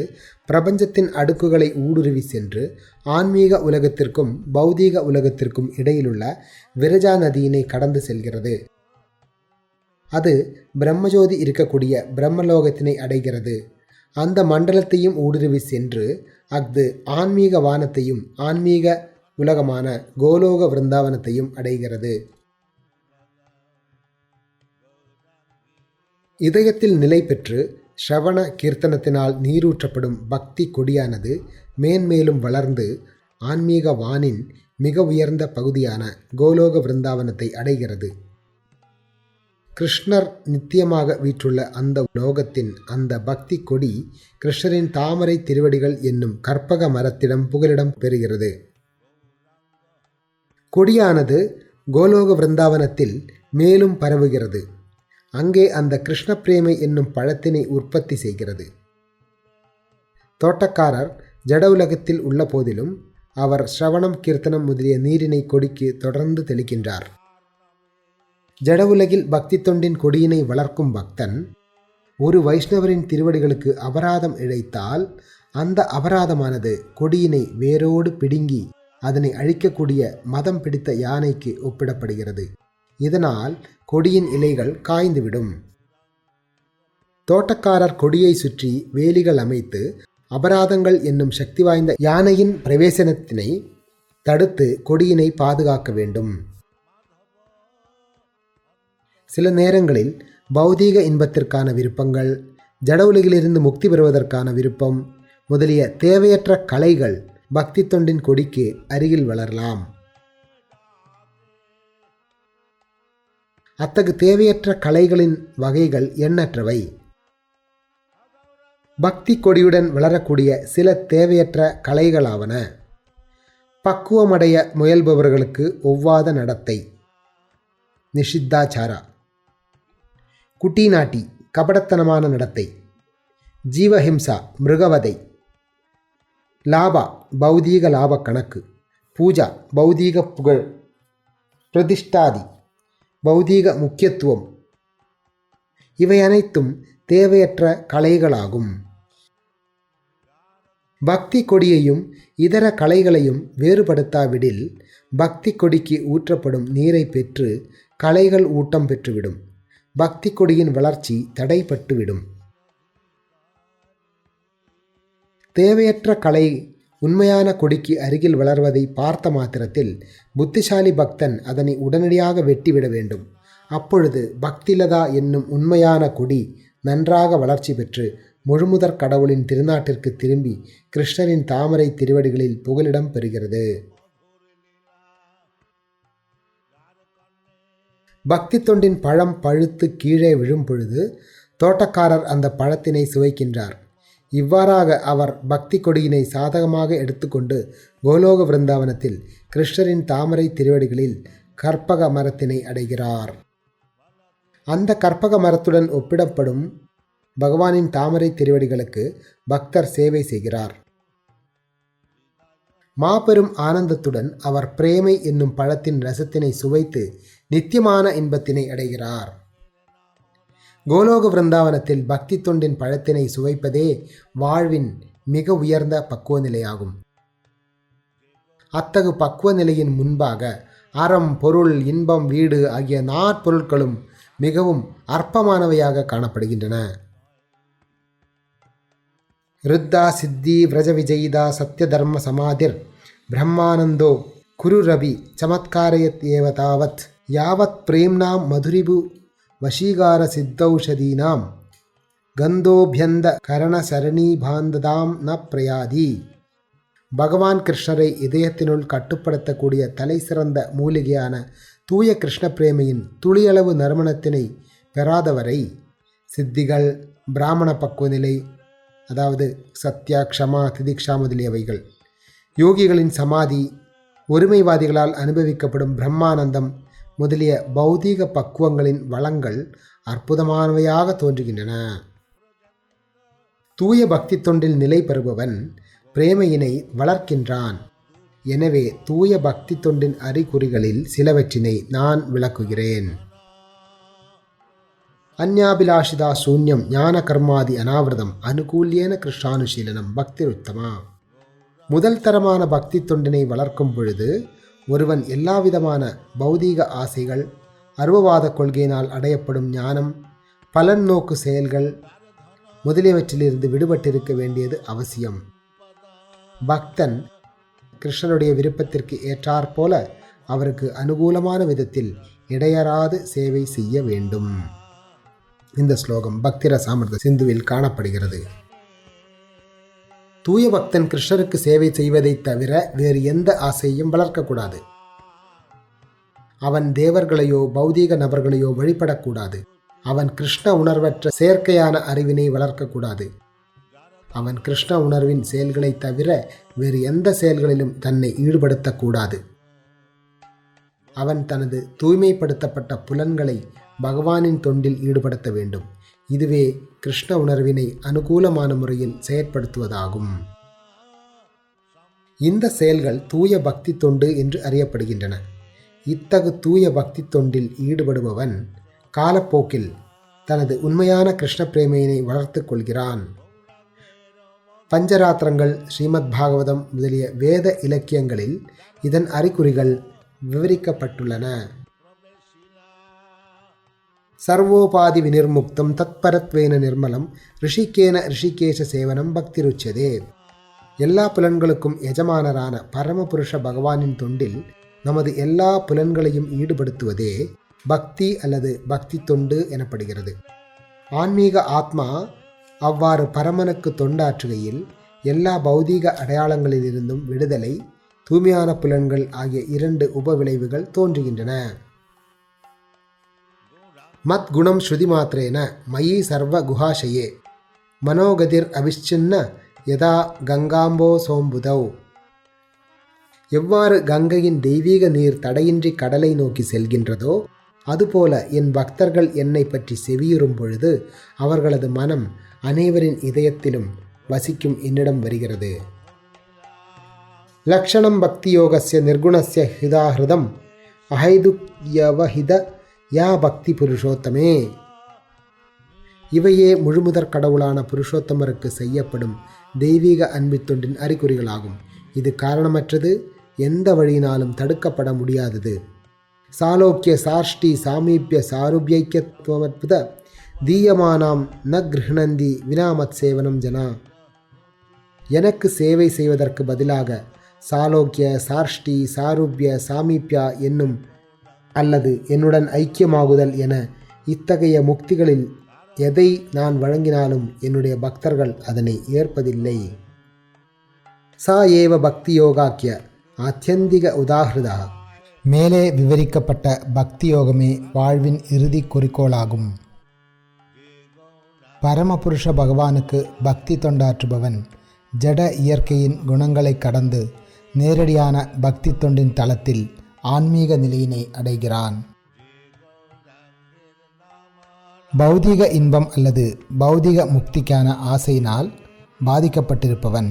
பிரபஞ்சத்தின் அடுக்குகளை ஊடுருவி சென்று ஆன்மீக உலகத்திற்கும் பௌதீக உலகத்திற்கும் இடையிலுள்ள விரஜா நதியினை கடந்து செல்கிறது. அது பிரம்மஜோதி இருக்கக்கூடிய பிரம்மலோகத்தினை அடைகிறது. அந்த மண்டலத்தையும் ஊடுருவி சென்று அஃது ஆன்மீக வானத்தையும் ஆன்மீக உலகமான கோலோக விருந்தாவனத்தையும் அடைகிறது. இதயத்தில் நிலை பெற்று ஸ்ரவண கீர்த்தனத்தினால் நீரூற்றப்படும் பக்தி கொடியானது மேன்மேலும் வளர்ந்து ஆன்மீக வானின் மிக உயர்ந்த பகுதியான கோலோக விருந்தாவனத்தை அடைகிறது. கிருஷ்ணர் நித்தியமாக வீற்றுள்ள அந்த லோகத்தின் அந்த பக்தி கொடி கிருஷ்ணரின் தாமரை திருவடிகள் என்னும் கற்பக மரத்திடம் புகலிடம் பெறுகிறது. கொடியானது கோலோக விருந்தாவனத்தில் மேலும் பரவுகிறது. அங்கே அந்த கிருஷ்ண பிரேமை என்னும் பழத்தினை உற்பத்தி செய்கிறது. தோட்டக்காரர் ஜட உலகத்தில் உள்ள போதிலும் அவர் ஸ்ரவணம் கீர்த்தனம் முதலிய நீரினை கொடிக்கு தொடர்ந்து தெளிக்கின்றார். ஜட உலகில் பக்தி தொண்டின் கொடியினை வளர்க்கும் பக்தன் ஒரு வைஷ்ணவரின் திருவடிகளுக்கு அபராதம் இழைத்தால் அந்த அபராதமானது கொடியினை வேரோடு பிடுங்கி அதனை அழிக்கக்கூடிய மதம் பிடித்த யானைக்கு ஒப்பிடப்படுகிறது. இதனால் கொடியின் இலைகள் காய்ந்துவிடும். தோட்டக்காரர் கொடியை சுற்றி வேலிகள் அமைத்து அபராதங்கள் என்னும் சக்தி வாய்ந்த யானையின் பிரவேசனத்தினை தடுத்து கொடியினை பாதுகாக்க வேண்டும். சில நேரங்களில் பௌதீக இன்பத்திற்கான விருப்பங்கள், ஜட உலகிலிருந்து முக்தி பெறுவதற்கான விருப்பம் முதலிய தேவையற்ற கலைகள் பக்தி தொண்டின் கொடிக்கு அருகில் வளரலாம். அத்தகு தேவையற்ற கலைகளின் வகைகள் எண்ணற்றவை. பக்தி கொடியுடன் வளரக்கூடிய சில தேவையற்ற கலைகளாவன: பக்குவமடைய முயல்பவர்களுக்கு ஒவ்வாத நடத்தை, நிஷித்தாச்சாரா; குட்டிநாட்டி, கபடத்தனமான நடத்தை; ஜீவஹிம்சா, மிருகவதை; லாபா, பௌதீக லாப கணக்கு; பூஜா, பௌதீக புகழ்; பிரதிஷ்டாதி, பௌதீக முக்கியத்துவம். இவை அனைத்தும் தேவையற்ற கலைகளாகும். பக்தி கொடியையும் இதர கலைகளையும் வேறுபடுத்தாவிடில் பக்தி கொடிக்கு ஊற்றப்படும் நீரை பெற்று கலைகள் ஊட்டம் பெற்றுவிடும். பக்தி கொடியின் வளர்ச்சி தடைப்பட்டுவிடும். தேவையற்ற கலை உண்மையான கொடிக்கு அருகில் வளர்வதை பார்த்த மாத்திரத்தில் புத்திசாலி பக்தன் அதனை உடனடியாக வெட்டிவிட வேண்டும். அப்பொழுது பக்திலதா என்னும் உண்மையான கொடி நன்றாக வளர்ச்சி பெற்று முழுமுதற் கடவுளின் திருநாட்டிற்கு திரும்பி கிருஷ்ணரின் தாமரை திருவடிகளில் புகலிடம் பெறுகிறது. பக்தி தொண்டின் பழம் பழுத்து கீழே விழும் பொழுது தோட்டக்காரர் அந்த பழத்தினை சுவைக்கின்றார். இவ்வாறாக அவர் பக்தி கொடியினை சாதகமாக எடுத்துக்கொண்டு கோலோக விருந்தாவனத்தில் கிருஷ்ணரின் தாமரை திருவடிகளில் கற்பக மரத்தினை அடைகிறார். அந்த கற்பக மரத்துடன் ஒப்பிடப்படும் பகவானின் தாமரை திருவடிகளுக்கு பக்தர் சேவை செய்கிறார். மாபெரும் ஆனந்தத்துடன் அவர் பிரேமை என்னும் பழத்தின் ரசத்தினை சுவைத்து நித்தியமான இன்பத்தினை அடைகிறார். கோலோக விருந்தாவனத்தில் பக்தி தொண்டின் பழத்தினை சுவைப்பதே வாழ்வின் மிக உயர்ந்த பக்குவ நிலையாகும். அத்தகு பக்குவ நிலையின் முன்பாக அறம், பொருள், இன்பம், வீடு ஆகிய நாற்பொருட்களும் மிகவும் அற்பமானவையாக காணப்படுகின்றன. ருத்தா சித்தி விரஜ விஜயிதா சத்ய தர்ம சமாதிர் பிரம்மானந்தோ குரு ரவி சமத்காரயத் ஏவ தாவத் யாவத் பிரேம்னாம் மதுரிபு வசீகார சித்தௌஷதீனாம் கந்தோபியந்த கரண சரணீபாந்ததாம் ந பிரயாதி. பகவான் கிருஷ்ணரை இதயத்தினுள் கட்டுப்படுத்தக்கூடிய தலை சிறந்த மூலிகையான தூய கிருஷ்ண பிரேமையின் துளியளவு நறுமணத்தினை பெறாதவரை சித்திகள், பிராமண பக்குவ நிலை, அதாவது சத்யா, க்ஷமா, திதிக்ஷா முதலியவைகள், யோகிகளின் சமாதி, ஒருமைவாதிகளால் அனுபவிக்கப்படும் பிரம்மானந்தம் முதலிய பௌதீக பக்குவங்களின் வளங்கள் அற்புதமானவையாக தோன்றுகின்றன. தூய பக்தி தொண்டில் நிலை பெறுபவன் பிரேமையினை வளர்க்கின்றான். எனவே தூய பக்தி தொண்டின் அறிகுறிகளில் சிலவற்றினை நான் விளக்குகிறேன். அந்யாபிலாஷிதா சூன்யம் ஞான கர்மாதி அனாவிரதம் அனுகூல்யேன கிருஷ்ணானுசீலனம் பக்திருத்தமா. முதல் தரமான பக்தி தொண்டினை வளர்க்கும் பொழுது ஒருவன் எல்லாவிதமான பௌதீக ஆசைகள், அருவவாத கொள்கையினால் அடையப்படும் ஞானம், பலன் நோக்கு செயல்கள் முதலியவற்றிலிருந்து விடுபட்டிருக்க வேண்டியது அவசியம். பக்தன் கிருஷ்ணனுடைய விருப்பத்திற்கு ஏற்றாற்போல அவருக்கு அனுகூலமான விதத்தில் இடையறாது சேவை செய்ய வேண்டும். இந்த ஸ்லோகம் பக்திர சாமர்த்த சிந்துவில் காணப்படுகிறது. தூய பக்தன் கிருஷ்ணருக்கு சேவை செய்வதை தவிர வேறு எந்த ஆசையும் வளர்க்கக்கூடாது. அவன் தேவர்களையோ பௌதீக நபர்களையோ வழிபடக்கூடாது. அவன் கிருஷ்ண உணர்வற்ற செயற்கையான அறிவினை வளர்க்கக்கூடாது. அவன் கிருஷ்ண உணர்வின் செயல்களை தவிர வேறு எந்த செயல்களிலும் தன்னை ஈடுபடுத்தக்கூடாது. அவன் தனது தூய்மைப்படுத்தப்பட்ட புலன்களை பகவானின் தொண்டில் ஈடுபடுத்த வேண்டும். இதுவே கிருஷ்ண உணர்வினை அனுகூலமான முறையில் செயற்படுத்துவதாகும். இந்த செயல்கள் தூய பக்தி தொண்டு என்று அறியப்படுகின்றன. இத்தகு தூய பக்தி தொண்டில் ஈடுபடுபவன் காலப்போக்கில் தனது உண்மையான கிருஷ்ண பிரேமையினை வளர்த்து கொள்கிறான். பஞ்சராத்திரங்கள், ஸ்ரீமத் பாகவதம் முதலிய வேத இலக்கியங்களில் இதன் அறிகுறிகள் விவரிக்கப்பட்டுள்ளன. சர்வோபாதி வினிர்முக்தம் தத்பரத்வேன நிர்மலம் ரிஷிகேன ரிஷிகேஷ சேவனம் பக்தி ருச்சதே. எல்லா புலன்களுக்கும் எஜமானரான பரமபுருஷ பகவானின் தொண்டில் நமது எல்லா புலன்களையும் ஈடுபடுத்துவதே பக்தி அல்லது பக்தி தொண்டு எனப்படுகிறது. ஆன்மீக ஆத்மா அவ்வாறு பரமனுக்கு தொண்டாற்றுகையில் எல்லா பௌதீக அடையாளங்களிலிருந்தும் விடுதலை, தூய்மையான புலன்கள் ஆகிய 2 உபவிளைவுகள் தோன்றுகின்றன. மத் குணம் ஸ்ருதி மாத்திரேன மயி சர்வ குஹாஷயே மனோகதிர் அவிச்சின்ன யதா கங்காம்போ சோம்புதௌ. எவ்வாறு கங்கையின் தெய்வீக நீர் தடையின்றி கடலை நோக்கி செல்கின்றதோ அதுபோல என் பக்தர்கள் என்னை பற்றி செவியுறும் பொழுது அவர்களது மனம் அனைவரின் இதயத்திலும் வசிக்கும் என்னிடம் வருகிறது. லக்ஷணம் பக்தி யோகஸ்ய நிர்குணஸ்ய ஹிதாஹிருதம் அஹைதுயவஹித யா பக்தி புருஷோத்தமே. இவையே முழுமுதற் கடவுளான புருஷோத்தமருக்கு செய்யப்படும் தெய்வீக அன்பித்தொண்டின் அறிகுறிகளாகும். இது காரணமற்றது, எந்த வழியினாலும் தடுக்கப்பட முடியாதது. சாலோக்கிய சாஷ்டி சாமீபிய சாருபியைக்கியத்துவமத்புத தீயமானாம் ந கிருஹ்ணந்தி வினாமத் சேவனம் ஜனா. எனக்கு சேவை செய்வதற்கு பதிலாக சாலோக்கிய சாஷ்டி சாருபிய சாமீபியா என்னும் அல்லது என்னுடன் ஐக்கியமாகுதல் என இத்தகைய முக்திகளில் எதை நான் வழங்கினாலும் என்னுடைய பக்தர்கள் அதனை ஏற்பதில்லை. சா ஏவ பக்தி யோகாக்கிய ஆத்யந்திக உதாகிருதா. மேலே விவரிக்கப்பட்ட பக்தி யோகமே வாழ்வின் இறுதி குறிக்கோளாகும். பரமபுருஷ பகவானுக்கு பக்தி தொண்டாற்றுபவன் ஜட இயற்கையின் குணங்களை கடந்து நேரடியான பக்தி தொண்டின் தளத்தில் ஆன்மீக நிலையினை அடைகிறான். பௌதிக இன்பம் அல்லது பௌதிக முக்திக்கான ஆசையினால் பாதிக்கப்பட்டிருப்பவன்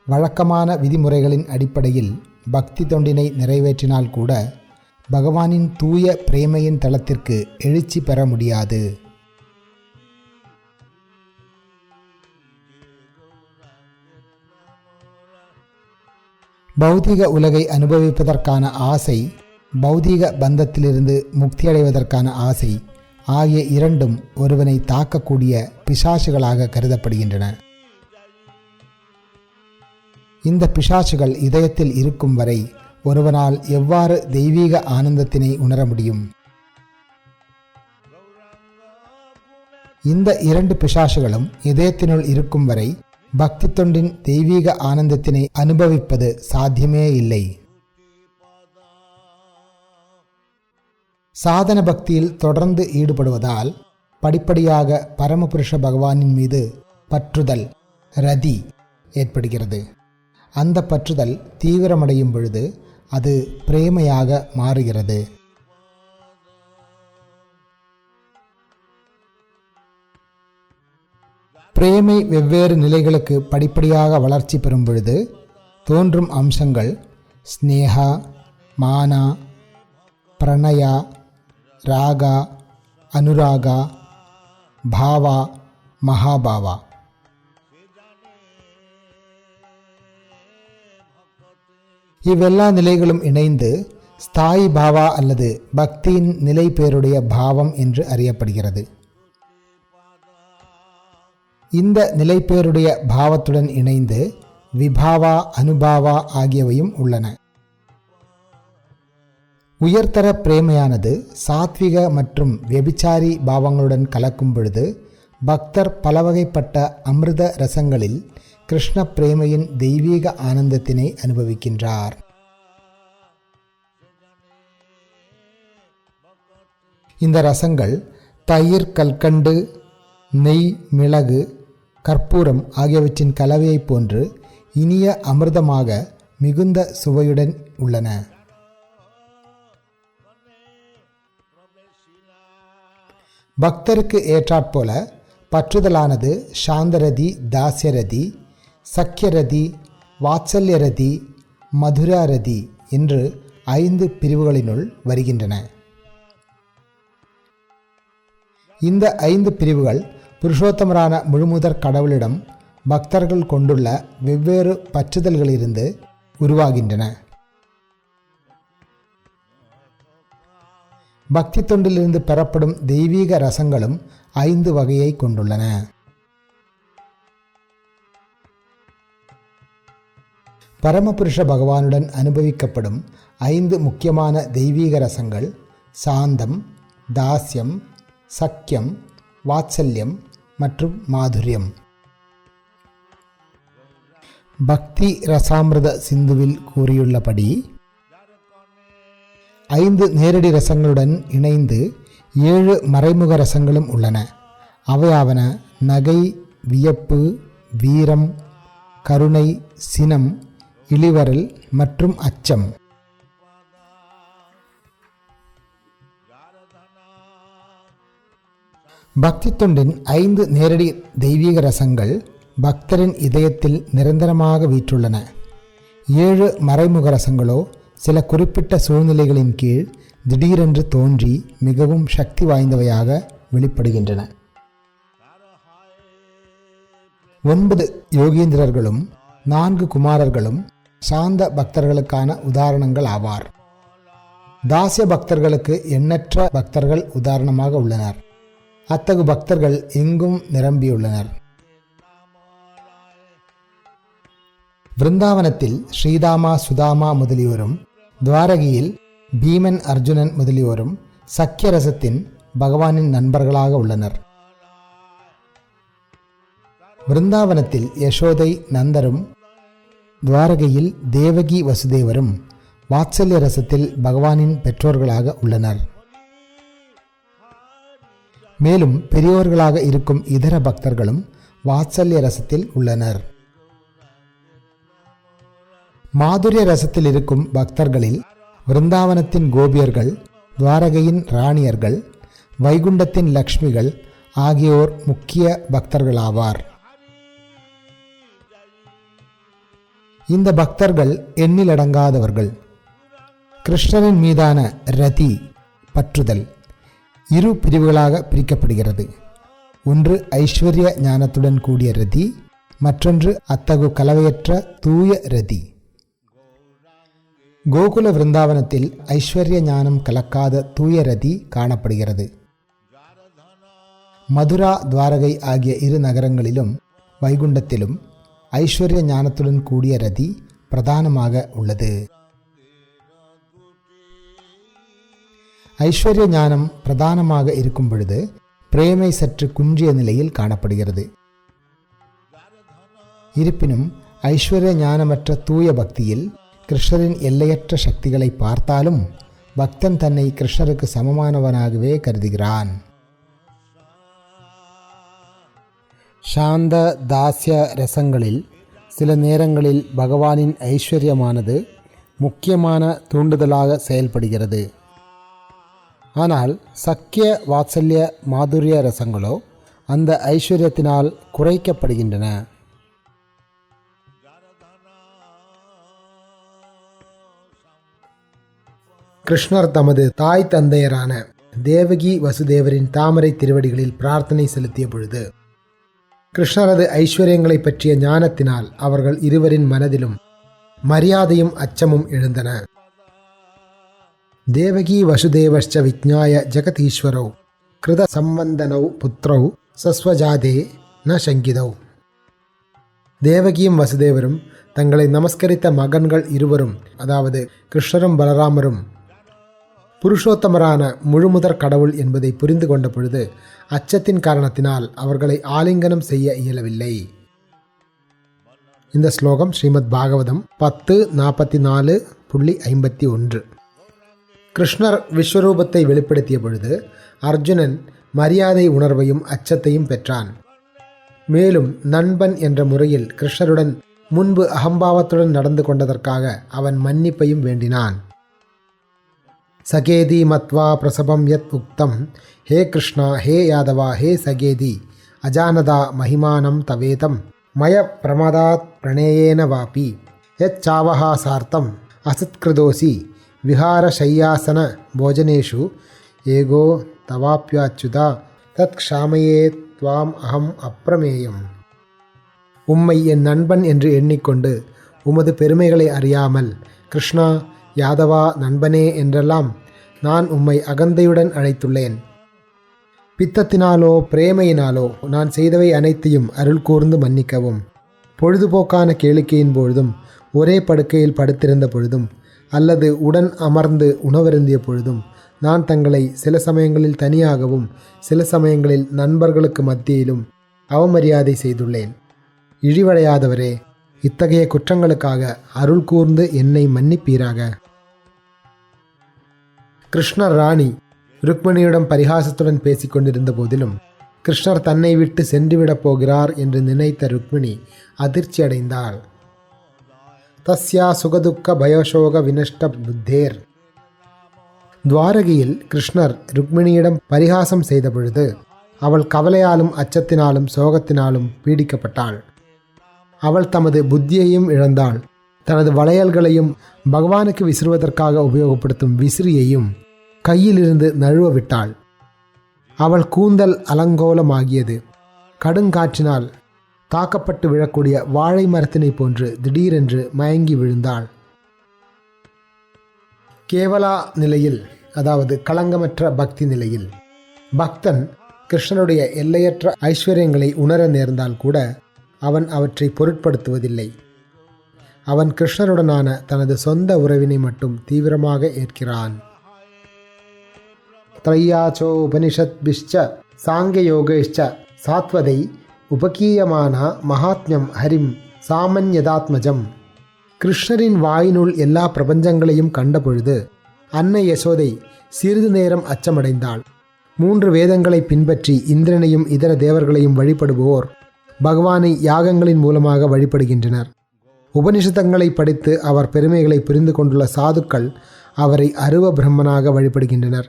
வழக்கமான விதிமுறைகளின் அடிப்படையில் பக்தி தொண்டினை நிறைவேற்றினால் கூட பகவானின் தூய பிரேமையின் தளத்திற்கு எழுச்சி பெற முடியாது. பௌதிக உலகை அனுபவிப்பதற்கான ஆசை, பௌதிக பந்தத்திலிருந்து முக்தியடைவதற்கான ஆசை ஆகிய இரண்டும் ஒருவனை தாக்கக்கூடிய பிசாசுகளாக கருதப்படுகின்றன. இந்த பிசாசுகள் இதயத்தில் இருக்கும் வரை ஒருவனால் எவ்வாறு தெய்வீக ஆனந்தத்தினை உணர முடியும்? இந்த 2 பிசாசுகளும் இதயத்தினுள் இருக்கும் வரை பக்தி தொண்டின் தெய்வீக ஆனந்தத்தினை அனுபவிப்பது சாத்தியமே இல்லை. சாதன பக்தியில் தொடர்ந்து ஈடுபடுவதால் படிப்படியாக பரமபுருஷ பகவானின் மீது பற்றுதல் ரதி ஏற்படுகிறது. அந்த பற்றுதல் தீவிரமடையும் பொழுது அது பிரேமையாக மாறுகிறது. பிரேமை வெவ்வேறு நிலைகளுக்கு படிப்படியாக வளர்ச்சி பெறும் பொழுது தோன்றும் அம்சங்கள் ஸ்னேகா, மானா, பிரணயா, ராகா, அனுராகா, பாவா, மகாபாவா. இவ்வெல்லா நிலைகளும் இணைந்து ஸ்தாயி பாவா அல்லது பக்தியின் நிலை பேருடைய பாவம் என்று அறியப்படுகிறது. இந்த நிலைப்பேருடைய பாவத்துடன் இணைந்து விபாவா, அனுபாவா ஆகியவையும் உள்ளன. உயர்தர பிரேமையானது சாத்விக மற்றும் வெபிச்சாரி பாவங்களுடன் கலக்கும் பொழுது பக்தர் பலவகைப்பட்ட அமிர்த ரசங்களில் கிருஷ்ண பிரேமையின் தெய்வீக ஆனந்தத்தினை அனுபவிக்கின்றார். இந்த ரசங்கள் தயிர், கல்கண்டு, நெய், மிளகு, கற்பூரம் ஆகியவற்றின் கலவையைப் போன்று இனிய அமிர்தமாக மிகுந்த சுவையுடன் உள்ளன. பக்தருக்கு ஏற்றாற்போல பற்றுதலானது சாந்தரதி, தாஸ்யரதி, சக்கியரதி, வாத்சல்யரதி, மதுராரதி என்று 5 பிரிவுகளினுள் வருகின்றன. இந்த 5 பிரிவுகள் புருஷோத்தமரான முழுமுதற் கடவுளிடம் பக்தர்கள் கொண்டுள்ள வெவ்வேறு பற்றுதல்களிலிருந்து உருவாகின்றன. பக்தி தொண்டிலிருந்து பெறப்படும் தெய்வீக ரசங்களும் 5 வகையை கொண்டுள்ளன. பரமபுருஷ பகவானுடன் அனுபவிக்கப்படும் 5 முக்கியமான தெய்வீக ரசங்கள் சாந்தம், தாஸ்யம், சக்கியம், வாத்சல்யம் மற்றும் மாதுரியம். பக்தி ரசாமிர்த சிந்துவில் கூறியுள்ளபடி 5 நேரடி ரசங்களுடன் இணைந்து 7 மறைமுக ரசங்களும் உள்ளன. அவையாவன நகை, வியப்பு, வீரம், கருணை, சினம், இளிவரல் மற்றும் அச்சம். பக்தி தொண்டின் 5 நேரடி தெய்வீக ரசங்கள் பக்தரின் இதயத்தில் நிரந்தரமாக வீற்றுள்ளன. 7 மறைமுக ரசங்களோ சில குறிப்பிட்ட சூழ்நிலைகளின் கீழ் திடீரென்று தோன்றி மிகவும் சக்தி வாய்ந்தவையாக வெளிப்படுகின்றன. 9 யோகீந்திரர்களும் 4 குமாரர்களும் சாந்த பக்தர்களுக்கான உதாரணங்கள் ஆவார். தாசிய பக்தர்களுக்கு எண்ணற்ற பக்தர்கள் உதாரணமாக உள்ளனர். அத்தகு பக்தர்கள் எங்கும் நிரம்பியுள்ளனர். விருந்தாவனத்தில் ஸ்ரீதாமா, சுதாமா முதலியோரும், துவாரகையில் பீமன், அர்ஜுனன் முதலியோரும் சக்கிய ரசத்தின் பகவானின் நண்பர்களாக உள்ளனர். விருந்தாவனத்தில் யசோதை, நந்தரும், துவாரகையில் தேவகி, வசுதேவரும் வாத்சல்ய ரசத்தில் பகவானின் பெற்றோர்களாக உள்ளனர். மேலும் பெரியோர்களாக இருக்கும் இதர பக்தர்களும் வாத்சல்ய ரசத்தில் உள்ளனர். மாதுரிய ரசத்தில் இருக்கும் பக்தர்களில் விருந்தாவனத்தின் கோபியர்கள், துவாரகையின் ராணியர்கள், வைகுண்டத்தின் லக்ஷ்மிகள் ஆகியோர் முக்கிய பக்தர்களாவார். இந்த பக்தர்கள் எண்ணிலடங்காதவர்கள். கிருஷ்ணரின் மீதான ரதி பற்றுதல் 2 பிரிவுகளாக பிரிக்கப்படுகிறது. ஒன்று ஐஸ்வர்ய ஞானத்துடன் கூடிய ரதி, மற்றொன்று அத்தகு கலவையற்ற தூய ரதி. கோகுல விருந்தாவனத்தில் ஐஸ்வர்ய ஞானம் கலக்காத தூய ரதி காணப்படுகிறது. மதுரா, துவாரகை ஆகிய 2 நகரங்களிலும் வைகுண்டத்திலும் ஐஸ்வர்ய ஞானத்துடன் கூடிய ரதி பிரதானமாக உள்ளது. ஐஸ்வர்ய ஞானம் பிரதானமாக இருக்கும் பொழுது பிரேமை சற்று குன்றிய நிலையில் காணப்படுகிறது. இருப்பினும் ஐஸ்வர்ய ஞானமற்ற தூய பக்தியில் கிருஷ்ணரின் எல்லையற்ற சக்திகளை பார்த்தாலும் பக்தன் தன்னை கிருஷ்ணருக்கு சமமானவனாகவே கருதுகிறான். சாந்த தாஸ்ய ரசங்களில் சில நேரங்களில் பகவானின் ஐஸ்வர்யமானது முக்கியமான தூண்டுதலாக செயல்படுகிறது. ஆனால் சக்கிய, வாத்சல்ய, மாதுரிய ரசங்களோ அந்த ஐஸ்வர்யத்தினால் குறைக்கப்படுகின்றன. கிருஷ்ணர் தமது தாய் தந்தையரான தேவகி, வசுதேவரின் தாமரை திருவடிகளில் பிரார்த்தனை செலுத்திய பொழுது கிருஷ்ணரது ஐஸ்வர்யங்களை பற்றிய ஞானத்தினால் அவர்கள் இருவரின் மனதிலும் மரியாதையும் அச்சமும் எழுந்தன. தேவகி வசுதேவಶ್ಚ விஜ்ஞாய ஜெகதீஸ்வரௌ கிருத சம்பந்தனௌ புத்ரௌ சஸ்வஜாதே ந சங்கிதௌ. தேவகியும் வசுதேவரும் தங்களை நமஸ்கரித்த மகன்கள் இருவரும், அதாவது கிருஷ்ணரும் பலராமரும் புருஷோத்தமரான முழுமுதற் கடவுள் என்பதை புரிந்து கொண்ட பொழுது அச்சத்தின் காரணத்தினால் அவர்களை ஆலிங்கனம் செய்ய இயலவில்லை. இந்த ஸ்லோகம் ஸ்ரீமத் பாகவதம் 10:44.51. கிருஷ்ணர் விஸ்வரூபத்தை வெளிப்படுத்திய பொழுது அர்ஜுனன் மரியாதை உணர்வையும் அச்சத்தையும் பெற்றான். மேலும் நண்பன் என்ற முறையில் கிருஷ்ணருடன் முன்பு அகம்பாவத்துடன் நடந்து கொண்டதற்காக அவன் மன்னிப்பையும் வேண்டினான். சகேதி மத்வா பிரசபம் யத் உக்தம் ஹே கிருஷ்ணா ஹே யாதவா ஹே சகேதி அஜானதா மகிமானம் தவேதம் மய பிரமதாத் பிரணேயேன வாபி யத் சாவஹா சார்த்தம் அசத்கிருதோசி விஹார சையாசன போஜனேஷு ஏகோ தவாப்யாச்சுதா தத் க்ஷாமயே த்வாம் அகம் அப்பிரமேயம். உம்மை என் நண்பன் என்று எண்ணிக்கொண்டு உமது பெருமைகளை அறியாமல் கிருஷ்ணா யாதவா நண்பனே என்றெல்லாம் நான் உம்மை அகந்தையுடன் அழைத்துள்ளேன். பித்தத்தினாலோ பிரேமையினாலோ நான் செய்தவை அனைத்தையும் அருள் கூர்ந்து மன்னிக்கவும். பொழுதுபோக்கான கேளிக்கையின் பொழுதும், ஒரே படுக்கையில் படுத்திருந்த பொழுதும், அல்லது உடன் அமர்ந்து உணவருந்திய பொழுதும் நான் தங்களை சில சமயங்களில் தனியாகவும் சில சமயங்களில் நண்பர்களுக்கு மத்தியிலும் அவமரியாதை செய்துள்ளேன். இழிவடையாதவரே, இத்தகைய குற்றங்களுக்காக அருள் கூர்ந்து என்னை மன்னிப்பீராக. கிருஷ்ணர் ராணி ருக்மிணியிடம் பரிகாசத்துடன் பேசிக்கொண்டிருந்த போதிலும் கிருஷ்ணர் தன்னை விட்டு சென்றுவிடப் போகிறார் என்று நினைத்த ருக்மிணி அதிர்ச்சி அடைந்தாள். தஸ்யா சுகதுக்க பயசோக வினஷ்ட புத்தேர். துவாரகையில் கிருஷ்ணர் ருக்மிணியிடம் பரிகாசம் செய்த பொழுது அவள் கவலையாலும் அச்சத்தினாலும் சோகத்தினாலும் பீடிக்கப்பட்டாள். அவள் தமது புத்தியையும் இழந்தாள். தனது வளையல்களையும் பகவானுக்கு விசிறுவதற்காக உபயோகப்படுத்தும் விசிறியையும் கையிலிருந்து நழுவ விட்டாள். அவள் கூந்தல் அலங்கோலமாகியது. கடுங்காற்றினால் தாக்கப்பட்டு விழக்கூடிய வாழை மரத்தினை போன்று திடீரென்று மயங்கி விழுந்தாள். கேவலா நிலையில், அதாவது களங்கமற்ற பக்தி நிலையில், பக்தன் கிருஷ்ணனுடைய எல்லையற்ற ஐஸ்வர்யங்களை உணர நேர்ந்தால் கூட அவன் அவற்றை பொருட்படுத்துவதில்லை. அவன் கிருஷ்ணருடனான தனது சொந்த உறவினை மட்டும் தீவிரமாக ஏற்கிறான். த்ரையாச்சோ உபனிஷத்பிஷ்ச சாங்கியயோகேஷ்ச சாத்வதை உபகீயமான மகாத்மியம் ஹரிம் சாமன்யதாத்மஜம். கிருஷ்ணரின் வாயினுள் எல்லா பிரபஞ்சங்களையும் கண்டபொழுது அன்னை யசோதை சிறிது நேரம் அச்சமடைந்தாள். 3 வேதங்களை பின்பற்றி இந்திரனையும் இதர தேவர்களையும் வழிபடுவோர் பகவானை யாகங்களின் மூலமாக வழிபடுகின்றனர். உபனிஷதங்களை படித்து அவர் பெருமைகளை புரிந்து கொண்டுள்ள சாதுக்கள் அவரை அருவ பிரம்மனாக வழிபடுகின்றனர்.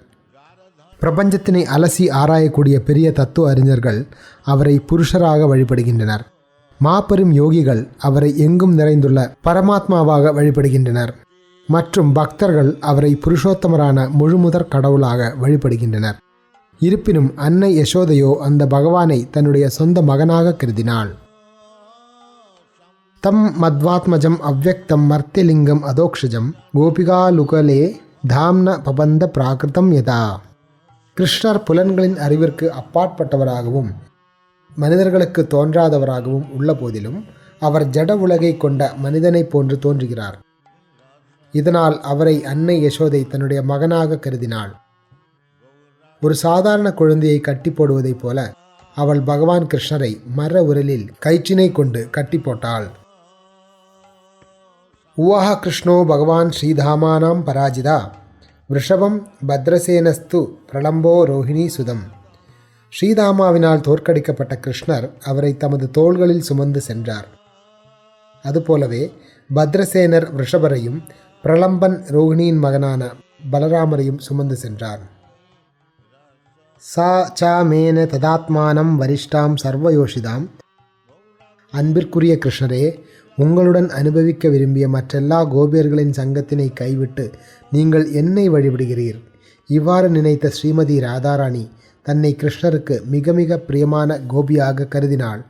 பிரபஞ்சத்தினை அலசி ஆராயக்கூடிய பெரிய தத்துவ அறிஞர்கள் அவரை புருஷராக வழிபடுகின்றனர். மாபெரும் யோகிகள் அவரை எங்கும் நிறைந்துள்ள பரமாத்மாவாக வழிபடுகின்றனர். மற்றும் பக்தர்கள் அவரை புருஷோத்தமரான முழுமுதற் கடவுளாக வழிபடுகின்றனர். இருப்பினும் அன்னை யசோதையோ அந்த பகவானை தன்னுடைய சொந்த மகனாக கருதினாள். தம் மத்வாத்மஜம் அவ்வக்தம் மர்த்தியலிங்கம் அதோக்ஷஜம் கோபிகாலுகலே தாம்ன பபந்த பிராகிருதம் யதா. கிருஷ்ணர் புலன்களின் அறிவிற்கு அப்பாற்பட்டவராகவும் மனிதர்களுக்கு தோன்றாதவராகவும் உள்ள போதிலும் அவர் ஜட உலகை கொண்ட மனிதனைப் போன்று தோன்றுகிறார். இதனால் அவரை அன்னை யசோதை தன்னுடைய மகனாக கருதினாள். ஒரு சாதாரண குழந்தையை கட்டி போடுவதைப் போல அவள் பகவான் கிருஷ்ணரை மர உரலில் கயிற்றினை கொண்டு கட்டி போட்டாள். உவாஹ கிருஷ்ணோ பகவான் ஸ்ரீதாமானாம் பராஜிதா ரிஷபம் பத்ரசேனஸ்து பிரளம்போ ரோஹிணி சுதம். ஸ்ரீதாமாவினால் தோற்கடிக்கப்பட்ட கிருஷ்ணர் அவரை தமது தோள்களில் சுமந்து சென்றார். அதுபோலவே பத்ரசேனர் ரிஷபரையும் பிரளம்பன் ரோஹிணியின் மகனான பலராமரையும் சுமந்து சென்றார். சா சா மேன ததாத்மானம் வரிஷ்டாம் சர்வயோஷிதாம். அன்பிற்குரிய கிருஷ்ணரே, உங்களுடன் அனுபவிக்க விரும்பிய மற்றெல்லா கோபியர்களின் சங்கத்தினை கைவிட்டு நீங்கள் என்னை வழிபடுகிறீர். இவ்வாறு நினைத்த ஸ்ரீமதி ராதாராணி தன்னை கிருஷ்ணருக்கு மிக மிக பிரியமான கோபியாக கருதினாள்.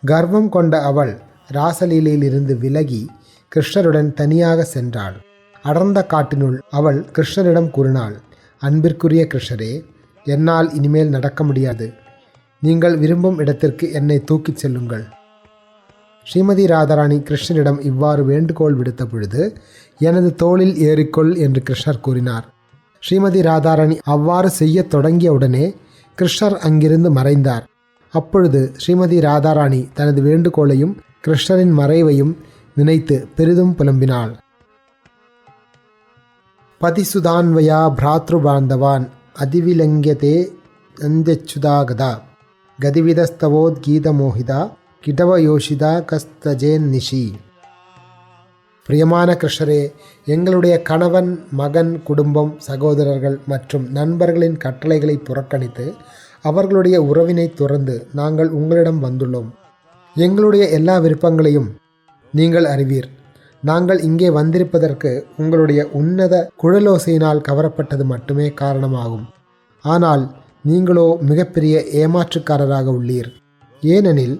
கர்வம் கொண்ட அவள் ராசலீலையிலிருந்து விலகி கிருஷ்ணருடன் தனியாக சென்றாள். அடர்ந்த காட்டினுள் அவள் கிருஷ்ணரிடம் கூறினாள், அன்பிற்குரிய கிருஷ்ணரே, என்னால் இனிமேல் நடக்க முடியாது. நீங்கள் விரும்பும் இடத்திற்கு என்னை தூக்கிச் செல்லுங்கள். ஸ்ரீமதி ராதாராணி கிருஷ்ணரிடம் இவ்வாறு வேண்டுகோள் விடுத்த பொழுது, எனது தோளில் ஏறிக்கொள் என்று கிருஷ்ணர் கூறினார். ஸ்ரீமதி ராதாராணி அவ்வாறு செய்யத் தொடங்கியவுடனே கிருஷ்ணர் அங்கிருந்து மறைந்தார். அப்பொழுது ஸ்ரீமதி ராதாராணி தனது வேண்டுகோளையும் கிருஷ்ணரின் மறைவையும் நினைத்து பெரிதும் புலம்பினாள். பதிசுதான்வயா பிராத்ருபாந்தவான் அதிவிலங்கியதே அந்தச்சுதாகதா கதிவிதஸ்தவோத்கீதமோகிதா கிடவயோஷிதா கஸ்தஜேன் நிஷி. பிரியமான கிருஷ்ணரே, எங்களுடைய கணவன், மகன், குடும்பம், சகோதரர்கள் மற்றும் நண்பர்களின் கட்டளைகளை புறக்கணித்து அவர்களுடைய உறவினை துறந்து நாங்கள் உங்களிடம் வந்துள்ளோம். எங்களுடைய எல்லா விருப்பங்களையும் நீங்கள் அறிவீர். நாங்கள் இங்கே வந்திருப்பதற்கு உங்களுடைய உன்னத குழலோசையினால் கவரப்பட்டது மட்டுமே காரணமாகும். ஆனால் நீங்களோ மிகப்பெரிய ஏமாற்றுக்காரராக உள்ளீர். ஏனெனில்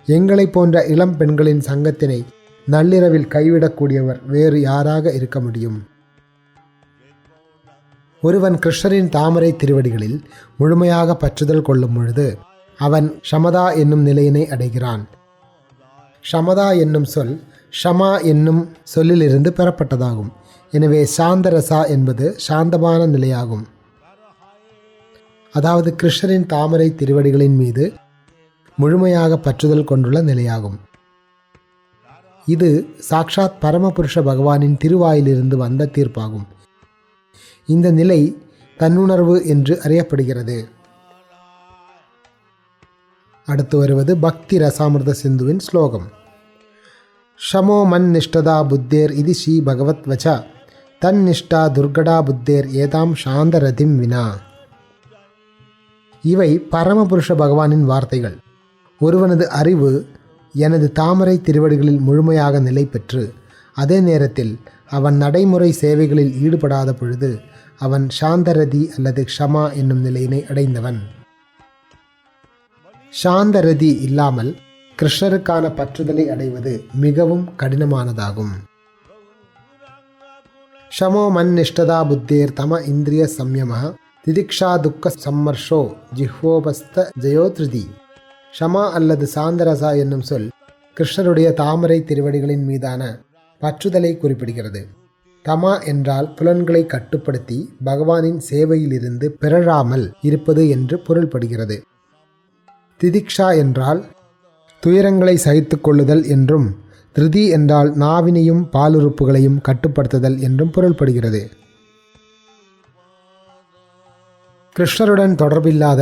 எங்களை போன்ற இளம் பெண்களின் சங்கத்தினை நள்ளிரவில் கைவிடக்கூடியவர் வேறு யாராக இருக்க முடியும்? ஒருவன் கிருஷ்ணரின் தாமரை திருவடிகளில் முழுமையாக பற்றுதல் கொள்ளும் பொழுது அவன் ஷமதா என்னும் நிலையினை அடைகிறான். ஷமதா என்னும் சொல் ஷமா என்னும் சொல்லிலிருந்து பெறப்பட்டதாகும். எனவே சாந்தரசா என்பது சாந்தமான நிலையாகும். அதாவது கிருஷ்ணரின் தாமரை திருவடிகளின் மீது முழுமையாக பற்றுதல் கொண்டுள்ள நிலையாகும். இது சாக்ஷாத் பரமபுருஷ பகவானின் திருவாயிலிருந்து வந்த தீர்ப்பாகும். இந்த நிலை தன்னுணர்வு என்று அறியப்படுகிறது. அடுத்து வருவது பக்தி ரசாமிர்த சிந்துவின் ஸ்லோகம். ஷமோ மன் நிஷ்டதா புத்தேர் இது ஸ்ரீ பகவத் வச்ச தன் நிஷ்டா துர்கடா புத்தேர் ஏதாம் சாந்தரதிம் வினா. இவை பரமபுருஷ பகவானின் வார்த்தைகள். ஒருவனது அறிவு எனது தாமரை திருவடிகளில் முழுமையாக நிலை பெற்று அதே நேரத்தில் அவன் நடைமுறை சேவைகளில் ஈடுபடாத பொழுது அவன் சாந்தரதி அல்லது க்ஷமா என்னும் நிலையினை அடைந்தவன். சாந்தரதி இல்லாமல் கிருஷ்ணருக்கான பற்றுதலை அடைவது மிகவும் கடினமானதாகும். ஷமோ மன் நிஷ்டதா புத்தேர் தம இந்திரிய சம்யம திதிக்ஷா துக்க சம்மர்ஷோ ஜிஹ்வோபஸ்த ஜயோத்ருதி. ஷமா அல்லது சாந்தரசா என்னும் சொல் கிருஷ்ணருடைய தாமரை திருவடிகளின் மீதான பற்றுதலை குறிப்பிடுகிறது. தமா என்றால் புலன்களை கட்டுப்படுத்தி பகவானின் சேவையிலிருந்து பிறழாமல் இருப்பது என்று பொருள்படுகிறது. திதிக்ஷா என்றால் துயரங்களை சகித்து கொள்ளுதல் என்றும், திருதி என்றால் நாவினையும் பாலுறுப்புகளையும் கட்டுப்படுத்துதல் என்றும் பொருள்படுகிறது. கிருஷ்ணருடன் தொடர்பில்லாத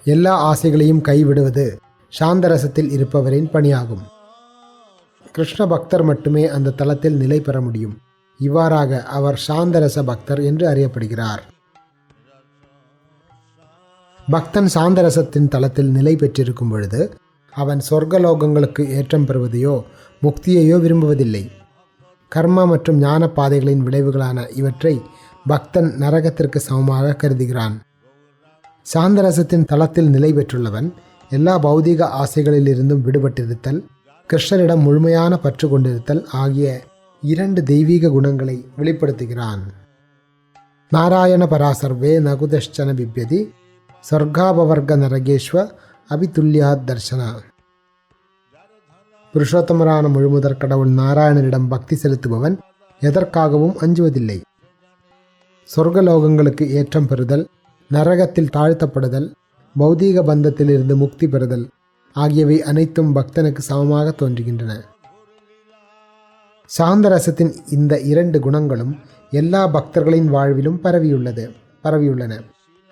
எல்லா ஆசைகளையும் கைவிடுவது சாந்தரசத்தில் இருப்பவரின் பணியாகும். கிருஷ்ண பக்தர் மட்டுமே அந்த தலத்தில் நிலை பெற முடியும். இவ்வாறாக அவர் சாந்தரச பக்தர் என்று அறியப்படுகிறார். பக்தன் சாந்தரசத்தின் தலத்தில் நிலை பெற்றிருக்கும் பொழுது அவன் சொர்க்கலோகங்களுக்கு ஏற்றம் பெறுவதையோ முக்தியையோ விரும்புவதில்லை. கர்மா மற்றும் ஞான பாதைகளின் விளைவுகளான இவற்றை பக்தன் நரகத்திற்கு சமமாக கருதுகிறான். சாந்தரசத்தின் தலத்தில் நிலை பெற்றுள்ளவன் எல்லா பௌதிக ஆசைகளிலிருந்தும் விடுபட்டிருத்தல், கிருஷ்ணரிடம் முழுமையான பற்று கொண்டிருத்தல் ஆகிய 2 தெய்வீக குணங்களை வெளிப்படுத்துகிறான். நாராயண பராசர்வே நகுதஷ்சன பிப்யதி சொர்க்காபவர்க நரகேஸ்வ அபிதுல்யாத் தர்சனா. புருஷோத்தமரான முழுமுதற் கடவுள் நாராயணனிடம் பக்தி செலுத்துபவன் எதற்காகவும் அஞ்சுவதில்லை. சொர்க்கலோகங்களுக்கு ஏற்றம் பெறுதல், நரகத்தில் தாழ்த்தப்படுதல், பௌதீக பந்தத்திலிருந்து முக்தி பெறுதல் ஆகியவை அனைத்தும் பக்தனுக்கு சமமாக தோன்றுகின்றன. சாந்தரசத்தின் இந்த 2 குணங்களும் எல்லா பக்தர்களின் வாழ்விலும் பரவியுள்ளன.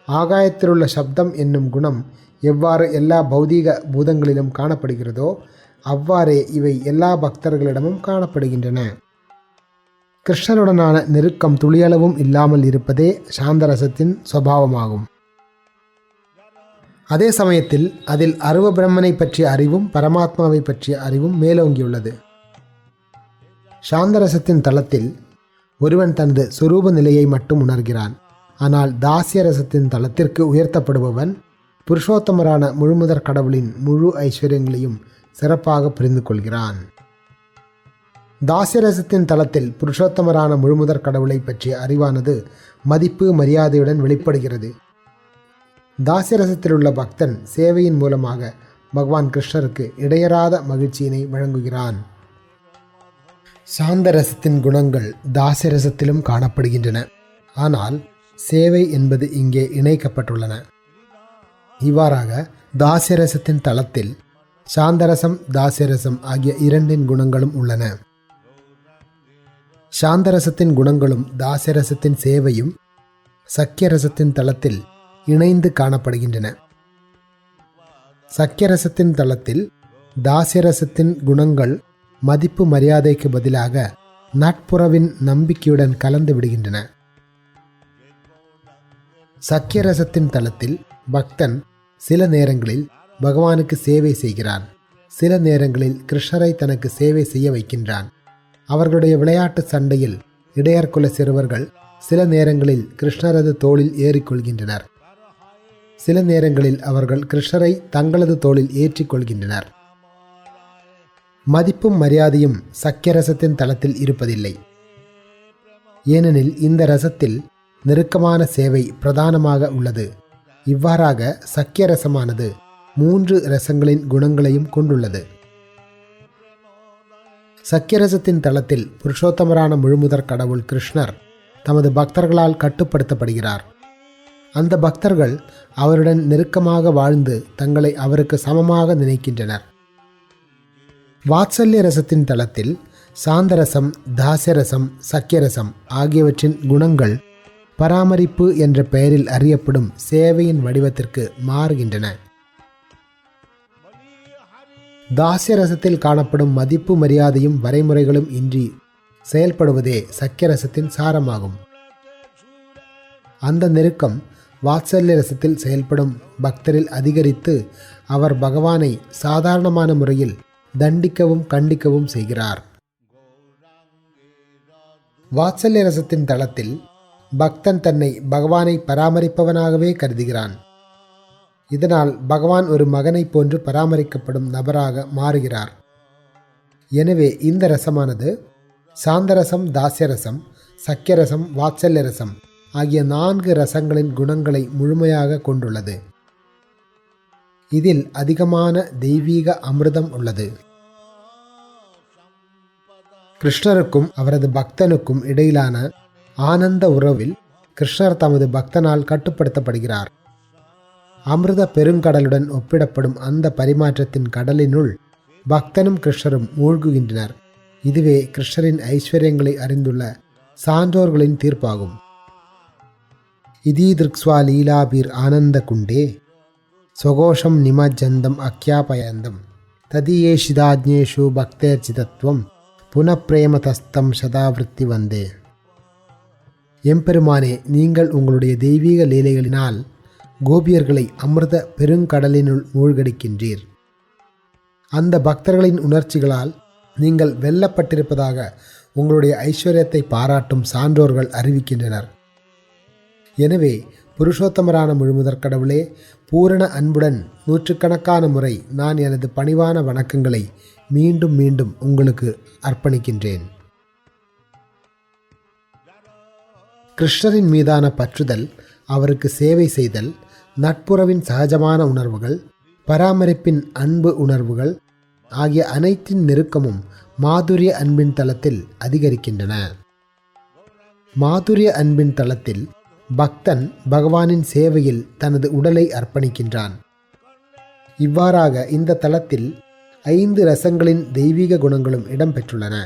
ஆகாயத்திலுள்ள சப்தம் என்னும் குணம் எவ்வாறு எல்லா பௌதீக பூதங்களிலும் காணப்படுகிறதோ அவ்வாறே இவை எல்லா பக்தர்களிடமும் காணப்படுகின்றன. கிருஷ்ணருடனான நெருக்கம் துளியளவும் இல்லாமல் இருப்பதே சாந்தரசத்தின் சுபாவமாகும். அதே சமயத்தில் அதில் அருவ பிரம்மனை பற்றிய அறிவும் பரமாத்மாவை பற்றிய அறிவும் மேலோங்கியுள்ளது. சாந்தரசத்தின் தளத்தில் ஒருவன் தனது சொரூப நிலையை மட்டும் உணர்கிறான். ஆனால் தாஸ்யரசத்தின் தளத்திற்கு உயர்த்தப்படுபவன் புருஷோத்தமரான முழுமுதற் கடவுளின் முழு ஐஸ்வர்யங்களையும் சிறப்பாக புரிந்து கொள்கிறான். தாஸ்யரசத்தின் தளத்தில் புருஷோத்தமரான முழுமுதற் கடவுளை பற்றிய அறிவானது மதிப்பு மரியாதையுடன் வெளிப்படுகிறது. தாஸ்யரசத்தில் உள்ள பக்தன் சேவையின் மூலமாக பகவான் கிருஷ்ணருக்கு இடையறாத மகிழ்ச்சியினை வழங்குகிறான். சாந்தரசத்தின் குணங்கள் தாஸ்யரசத்திலும் காணப்படுகின்றன. ஆனால் சேவை என்பது இங்கே இணைக்கப்பட்டுள்ளன. இவ்வாறாக தாஸ்யரசத்தின் தளத்தில் சாந்தரசம், தாஸ்யரசம் ஆகிய இரண்டின் குணங்களும் உள்ளன. சாந்தரசத்தின் குணங்களும் தாஸ்யரசத்தின் சேவையும் சக்கியரசத்தின் தளத்தில் இணைந்து காணப்படுகின்றன. சக்கியரசத்தின் தளத்தில் தாஸ்யரசத்தின் குணங்கள் மதிப்பு மரியாதைக்கு பதிலாக நட்புறவின் நம்பிக்கையுடன் கலந்து விடுகின்றன. சக்கியரசத்தின் தளத்தில் பக்தன் சில நேரங்களில் பகவானுக்கு சேவை செய்கிறான், சில நேரங்களில் கிருஷ்ணரை தனக்கு சேவை செய்ய வைக்கின்றான். அவர்களுடைய விளையாட்டு சண்டையில் இடையர்குல சிறுவர்கள் சில நேரங்களில் கிருஷ்ணரது தோளில் ஏறிக்கொள்கின்றனர், சில நேரங்களில் அவர்கள் கிருஷ்ணரை தங்களது தோளில் ஏற்றிக்கொள்கின்றனர். மதிப்பும் மரியாதையும் சக்கியரசத்தின் தளத்தில் இருப்பதில்லை. ஏனெனில் இந்த ரசத்தில் நெருக்கமான சேவை பிரதானமாக உள்ளது. இவ்வாறாக சக்கியரசமானது 3 ரசங்களின் குணங்களையும் கொண்டுள்ளது. சக்கியரசத்தின் தளத்தில் புருஷோத்தமரான முழுமுதற் கடவுள் கிருஷ்ணர் தமது பக்தர்களால் கட்டுப்படுத்தப்படுகிறார். அந்த பக்தர்கள் அவருடன் நெருக்கமாக வாழ்ந்து தங்களை அவருக்கு சமமாக நினைக்கின்றனர். வாத்சல்ய ரசத்தின் தளத்தில் சாந்தரசம், தாஸ்யரசம், சக்கியரசம் ஆகியவற்றின் குணங்கள் பராமரிப்பு என்ற பெயரில் அறியப்படும் சேவையின் வடிவத்திற்கு மாறுகின்றன. தாஸ்யரசத்தில் காணப்படும் மதிப்பு மரியாதையும் வரைமுறைகளும் இன்றி செயல்படுவதே சக்கியரசத்தின் சாரமாகும். அந்த நெருக்கம் வாத்சல்ய ரசத்தில் செயல்படும் பக்தரில் அதிகரித்து அவர் பகவானை சாதாரணமான முறையில் தண்டிக்கவும் கண்டிக்கவும் செய்கிறார். வாத்சல்ய ரசத்தின் தளத்தில் பக்தன் தன்னை பகவானை பராமரிப்பவனாகவே கருதுகிறான். இதனால் பகவான் ஒரு மகனை போன்று பராமரிக்கப்படும் நபராக மாறுகிறார். எனவே இந்த ரசமானது சாந்தரசம், தாஸ்யரசம், சக்கியரசம், வாத்சல்ய ரசம் ஆகிய 4 ரசங்களின் குணங்களை முழுமையாக கொண்டுள்ளது. இதில் அதிகமான தெய்வீக அமிர்தம் உள்ளது. கிருஷ்ணருக்கும் அவரது பக்தனுக்கும் இடையிலான ஆனந்த உறவில் கிருஷ்ணர் தமது பக்தனால் கட்டுப்படுத்தப்படுகிறார். அமிர்த பெருங்கடலுடன் ஒப்பிடப்படும் அந்த பரிமாற்றத்தின் கடலினுள் பக்தனும் கிருஷ்ணரும் மூழ்குகின்றனர். இதுவே கிருஷ்ணரின் ஐஸ்வர்யங்களை அறிந்துள்ள சான்றோர்களின் தீர்ப்பாகும். இதீதிருக்ஸ்வா லீலாபீர் ஆனந்த குண்டே ஸ்வகோஷம் நிமஜ்ஜந்தம் அக்யாபயந்தம் ததீயேஷிதாஜ்ஞேஷு பக்தேர்ச்சிதத்வம் புனப்பிரேமதஸ்தம் சதாவிருத்தி வந்தே. எம்பெருமானே, நீங்கள் உங்களுடைய தெய்வீக லீலைகளினால் கோபியர்களை அமிர்த பெருங்கடலினுள் மூழ்கடிக்கின்றீர். அந்த பக்தர்களின் உணர்ச்சிகளால் நீங்கள் வெல்லப்பட்டிருப்பதாக உங்களுடைய ஐஸ்வர்யத்தை பாராட்டும் சான்றோர்கள் அறிவிக்கின்றனர். எனவே புருஷோத்தமரான முழுமுதற் கடவுளே, பூரண அன்புடன் 100கணக்கான முறை நான் எனது பணிவான வணக்கங்களை மீண்டும் மீண்டும் உங்களுக்கு அர்ப்பணிக்கின்றேன். கிருஷ்ணரின் மீதான பற்றுதல், அவருக்கு சேவை செய்தல், நட்புறவின் சகஜமான உணர்வுகள், பராமரிப்பின் அன்பு உணர்வுகள் ஆகிய அனைத்தின் நெருக்கமும் மாதுரிய அன்பின் தளத்தில் அதிகரிக்கின்றன. மாதுரிய அன்பின் தளத்தில் பக்தன் பகவானின் சேவையில் தனது உடலை அர்ப்பணிக்கின்றான். இவ்வாறாக இந்த தளத்தில் 5 ரசங்களின் தெய்வீக குணங்களும் இடம்பெற்றுள்ளன.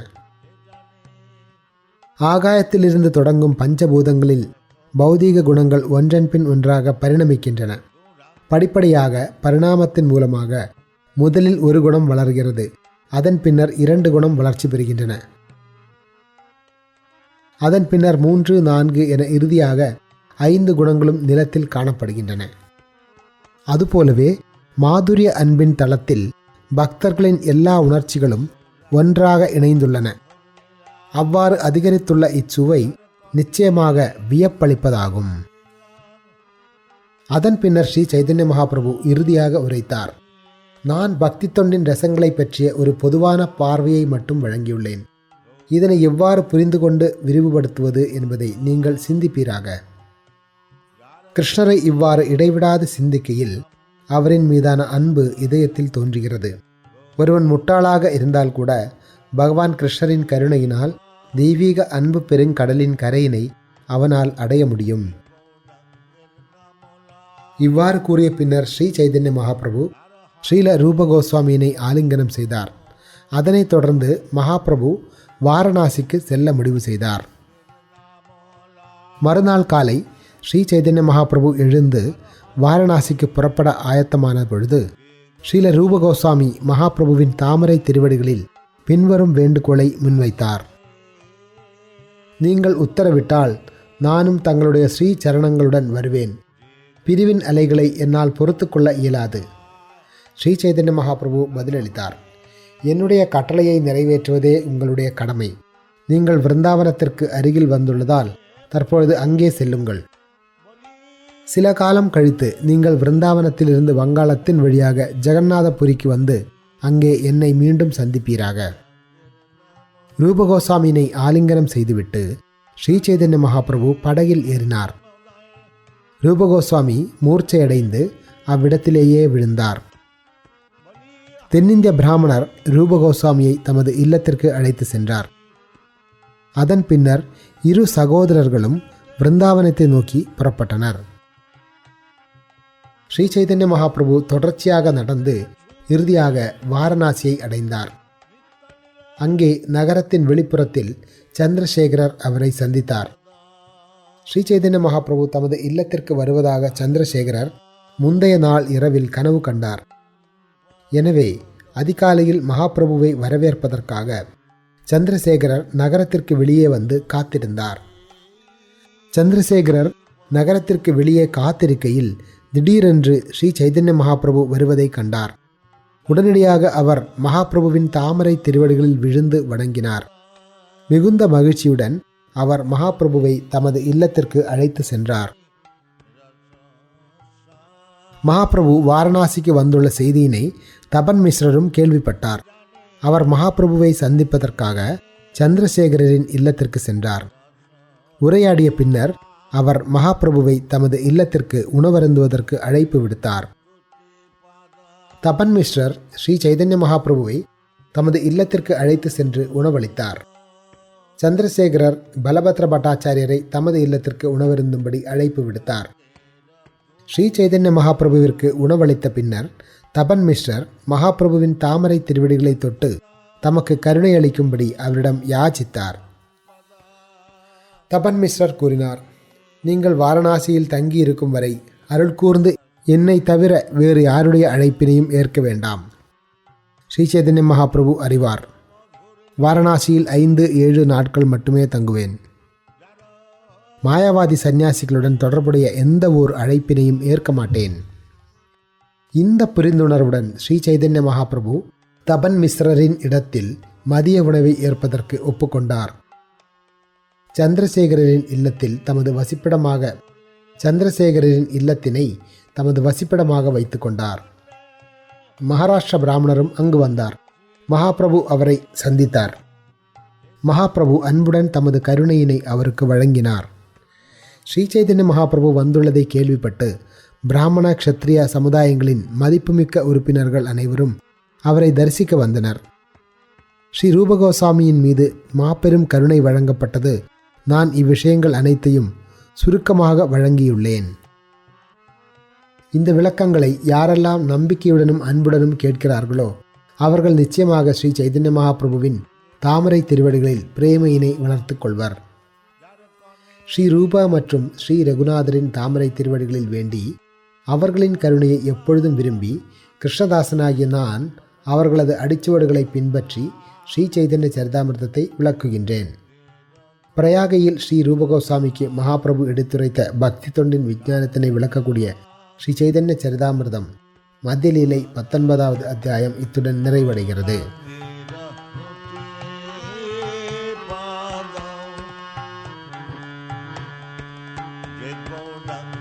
ஆகாயத்திலிருந்து தொடங்கும் பஞ்சபூதங்களில் பௌதீக குணங்கள் ஒன்றன் பின் ஒன்றாக பரிணமிக்கின்றன. படிப்படியாக பரிணாமத்தின் மூலமாக முதலில் ஒரு குணம் வளர்கிறது. அதன் பின்னர் 2 குணம் வளர்ச்சி பெறுகின்றன. அதன் பின்னர் 3, 4 என இறுதியாக 5 குணங்களும் நிலத்தில் காணப்படுகின்றன. அதுபோலவே மாதுரிய அன்பின் தளத்தில் பக்தர்களின் எல்லா உணர்ச்சிகளும் ஒன்றாக இணைந்துள்ளன. அவ்வாறு அதிகரித்துள்ள இச்சுவை நிச்சயமாக வியப்பளிப்பதாகும். அதன் பின்னர் ஸ்ரீ சைதன்ய மகாபிரபு இறுதியாக உரைத்தார், நான் பக்தி தொண்டின் ரசங்களை பற்றிய ஒரு பொதுவான பார்வையை மட்டும் வழங்கியுள்ளேன். இதனை எவ்வாறு புரிந்து கொண்டு விரிவுபடுத்துவது என்பதை நீங்கள் சிந்திப்பீராக. கிருஷ்ணரை இவ்வாறு இடைவிடாது சிந்திக்கையில் அவரின் மீதான அன்பு இதயத்தில் தோன்றுகிறது. ஒருவன் முட்டாளாக இருந்தால் கூட பகவான் கிருஷ்ணரின் கருணையினால் தெய்வீக அன்பு பெருங்கடலின் கரையினை அவனால் அடைய முடியும். இவ்வாறு கூறிய பின்னர் ஸ்ரீ சைதன்ய மகாபிரபு ஸ்ரீல ரூப கோஸ்வாமியினை ஆலிங்கனம் செய்தார். அதனைத் தொடர்ந்து மகாபிரபு வாரணாசிக்கு செல்ல முடிவு செய்தார். மறுநாள் காலை ஸ்ரீ சைதன்ய மகாபிரபு எழுந்து வாரணாசிக்கு புறப்பட ஆயத்தமான பொழுது ஸ்ரீல ரூப கோஸ்வாமி மகாபிரபுவின் தாமரை திருவடிகளில் பின்வரும் வேண்டுகோளை முன்வைத்தார். நீங்கள் உத்தரவிட்டால் நானும் தங்களுடைய ஸ்ரீ சரணங்களுடன் வருவேன். பிரிவின் அலைகளை என்னால் பொறுத்து கொள்ள இயலாது. ஸ்ரீ சைதன்ய மகாபிரபு பதிலளித்தார், என்னுடைய கட்டளையை நிறைவேற்றுவதே உங்களுடைய கடமை. நீங்கள் விருந்தாவனத்திற்கு அருகில் வந்துள்ளதால் தற்பொழுது அங்கே செல்லுங்கள். சில காலம் கழித்து நீங்கள் விருந்தாவனத்திலிருந்து வங்காளத்தின் வழியாக ஜெகநாதபுரிக்கு வந்து அங்கே என்னை மீண்டும் சந்திப்பீராக. ரூபகோஸ்வாமியினை ஆலிங்கனம் செய்துவிட்டு ஸ்ரீ சைதன்ய மகாபிரபு படகில் ஏறினார். ரூபகோஸ்வாமி மூர்ச்சையடைந்து அவ்விடத்திலேயே விழுந்தார். தென்னிந்திய பிராமணர் ரூபகோஸ்வாமியை தமது இல்லத்திற்கு அழைத்து சென்றார். அதன் பின்னர் இரு சகோதரர்களும் பிருந்தாவனத்தை நோக்கி புறப்பட்டனர். ஸ்ரீ சைதன்ய மகாபிரபு தொடர்ச்சியாக நடந்து இறுதியாக வாரணாசியை அடைந்தார். அங்கே நகரத்தின் வெளிப்புறத்தில் சந்திரசேகரர் அவரை சந்தித்தார். ஸ்ரீ சைதன்ய மகாபிரபு தமது இல்லத்திற்கு வருவதாக சந்திரசேகரர் முந்தைய நாள் இரவில் கனவு கண்டார். எனவே அதிகாலையில் மகாபிரபுவை வரவேற்பதற்காக சந்திரசேகரர் நகரத்திற்கு வெளியே வந்து காத்திருந்தார். சந்திரசேகரர் நகரத்திற்கு வெளியே காத்திருக்கையில் திடீரென்று ஸ்ரீ சைதன்ய மகாபிரபு வருவதை கண்டார். உடனடியாக அவர் மகாபிரபுவின் தாமரை திருவடிகளில் விழுந்து வணங்கினார். மிகுந்த மகிழ்ச்சியுடன் அவர் மகாபிரபுவை தமது இல்லத்திற்கு அழைத்து சென்றார். மகாபிரபு வாரணாசிக்கு வந்துள்ள செய்தியினை தபன் மிஸ்ரரும் கேள்விப்பட்டார். அவர் மகாபிரபுவை சந்திப்பதற்காக சந்திரசேகரின் இல்லத்திற்கு சென்றார். உரையாடிய பின்னர் அவர் மகாபிரபுவை தமது இல்லத்திற்கு உணவருந்துவதற்கு அழைப்பு விடுத்தார். தபன் மிஸ்ரர் ஸ்ரீ சைதன்ய மகாபிரபுவை தமது இல்லத்திற்கு அழைத்து சென்று உணவளித்தார். சந்திரசேகரர் பலபத்ர பட்டாச்சாரியரை தமது இல்லத்திற்கு உணவருந்தும்படி அழைப்பு விடுத்தார். ஸ்ரீ சைதன்ய மகாபிரபுவிற்கு உணவளித்த பின்னர் தபன் மிஸ்ரர் மகாபிரபுவின் தாமரை திருவடிகளை தொட்டு தமக்கு கருணை அளிக்கும்படி அவரிடம் யாச்சித்தார். தபன் மிஸ்ரர் கூறினார், நீங்கள் வாரணாசியில் தங்கி இருக்கும் வரை அருள் கூர்ந்து என்னை தவிர வேறு யாருடைய அழைப்பினையும் ஏற்க வேண்டாம். ஸ்ரீ சைதன்ய மகாபிரபு அறிவார். வாரணாசியில் 5-7 நாட்கள் மட்டுமே தங்குவேன். மாயாவாதி சந்நியாசிகளுடன் தொடர்புடைய எந்த ஓர் அழைப்பினையும் ஏற்க மாட்டேன். இந்த புரிந்துணர்வுடன் ஸ்ரீ சைதன்ய மகாபிரபு தபன் மிஸ்ரரின் இடத்தில் மதிய உணவை ஏற்பதற்கு ஒப்புக்கொண்டார். சந்திரசேகரின் இல்லத்தினை தமது வசிப்பிடமாக வைத்து கொண்டார். மகாராஷ்டிர பிராமணரும் அங்கு வந்தார். மகாபிரபு அவரை சந்தித்தார். மகாபிரபு அன்புடன் தமது கருணையினை அவருக்கு வழங்கினார். ஸ்ரீ சைதன்ய மகாபிரபு வந்துள்ளதை கேள்விப்பட்டு பிராமண க்ஷத்ரிய சமுதாயங்களின் மதிப்புமிக்க உறுப்பினர்கள் அனைவரும் அவரை தரிசிக்க வந்தனர். ஸ்ரீ ரூபகோஸ்வாமியின் மீது மாபெரும் கருணை வழங்கப்பட்டது. நான் இவ்விஷயங்கள் அனைத்தையும் சுருக்கமாக வழங்கியுள்ளேன். இந்த விளக்கங்களை யாரெல்லாம் நம்பிக்கையுடனும் அன்புடனும் கேட்கிறார்களோ அவர்கள் நிச்சயமாக ஸ்ரீ சைதன்ய மகாபிரபுவின் தாமரை திருவடிகளில் பிரேமையினை வளர்த்து கொள்வர். ஸ்ரீ ரூபா மற்றும் ஸ்ரீ ரகுநாதரின் தாமரை திருவடிகளில் வேண்டி அவர்களின் கருணையை எப்பொழுதும் விரும்பி கிருஷ்ணதாசனாகிய நான் அவர்களது அடிச்சுவடுகளை பின்பற்றி ஸ்ரீ சைதன்ய சரிதாமிர்தத்தை விளக்குகின்றேன். பிரயாகையில் ஸ்ரீ ரூபகோஸ்வாமிக்கு மகாபிரபு எடுத்துரைத்த பக்தி தொண்டின் விஞ்ஞானத்தினை விளக்கக்கூடிய ஸ்ரீ சைதன்ய சரிதாமிர்தம் மத்திய லீலை 19வது அத்தியாயம் இத்துடன் நிறைவடைகிறது. Jai Gauranga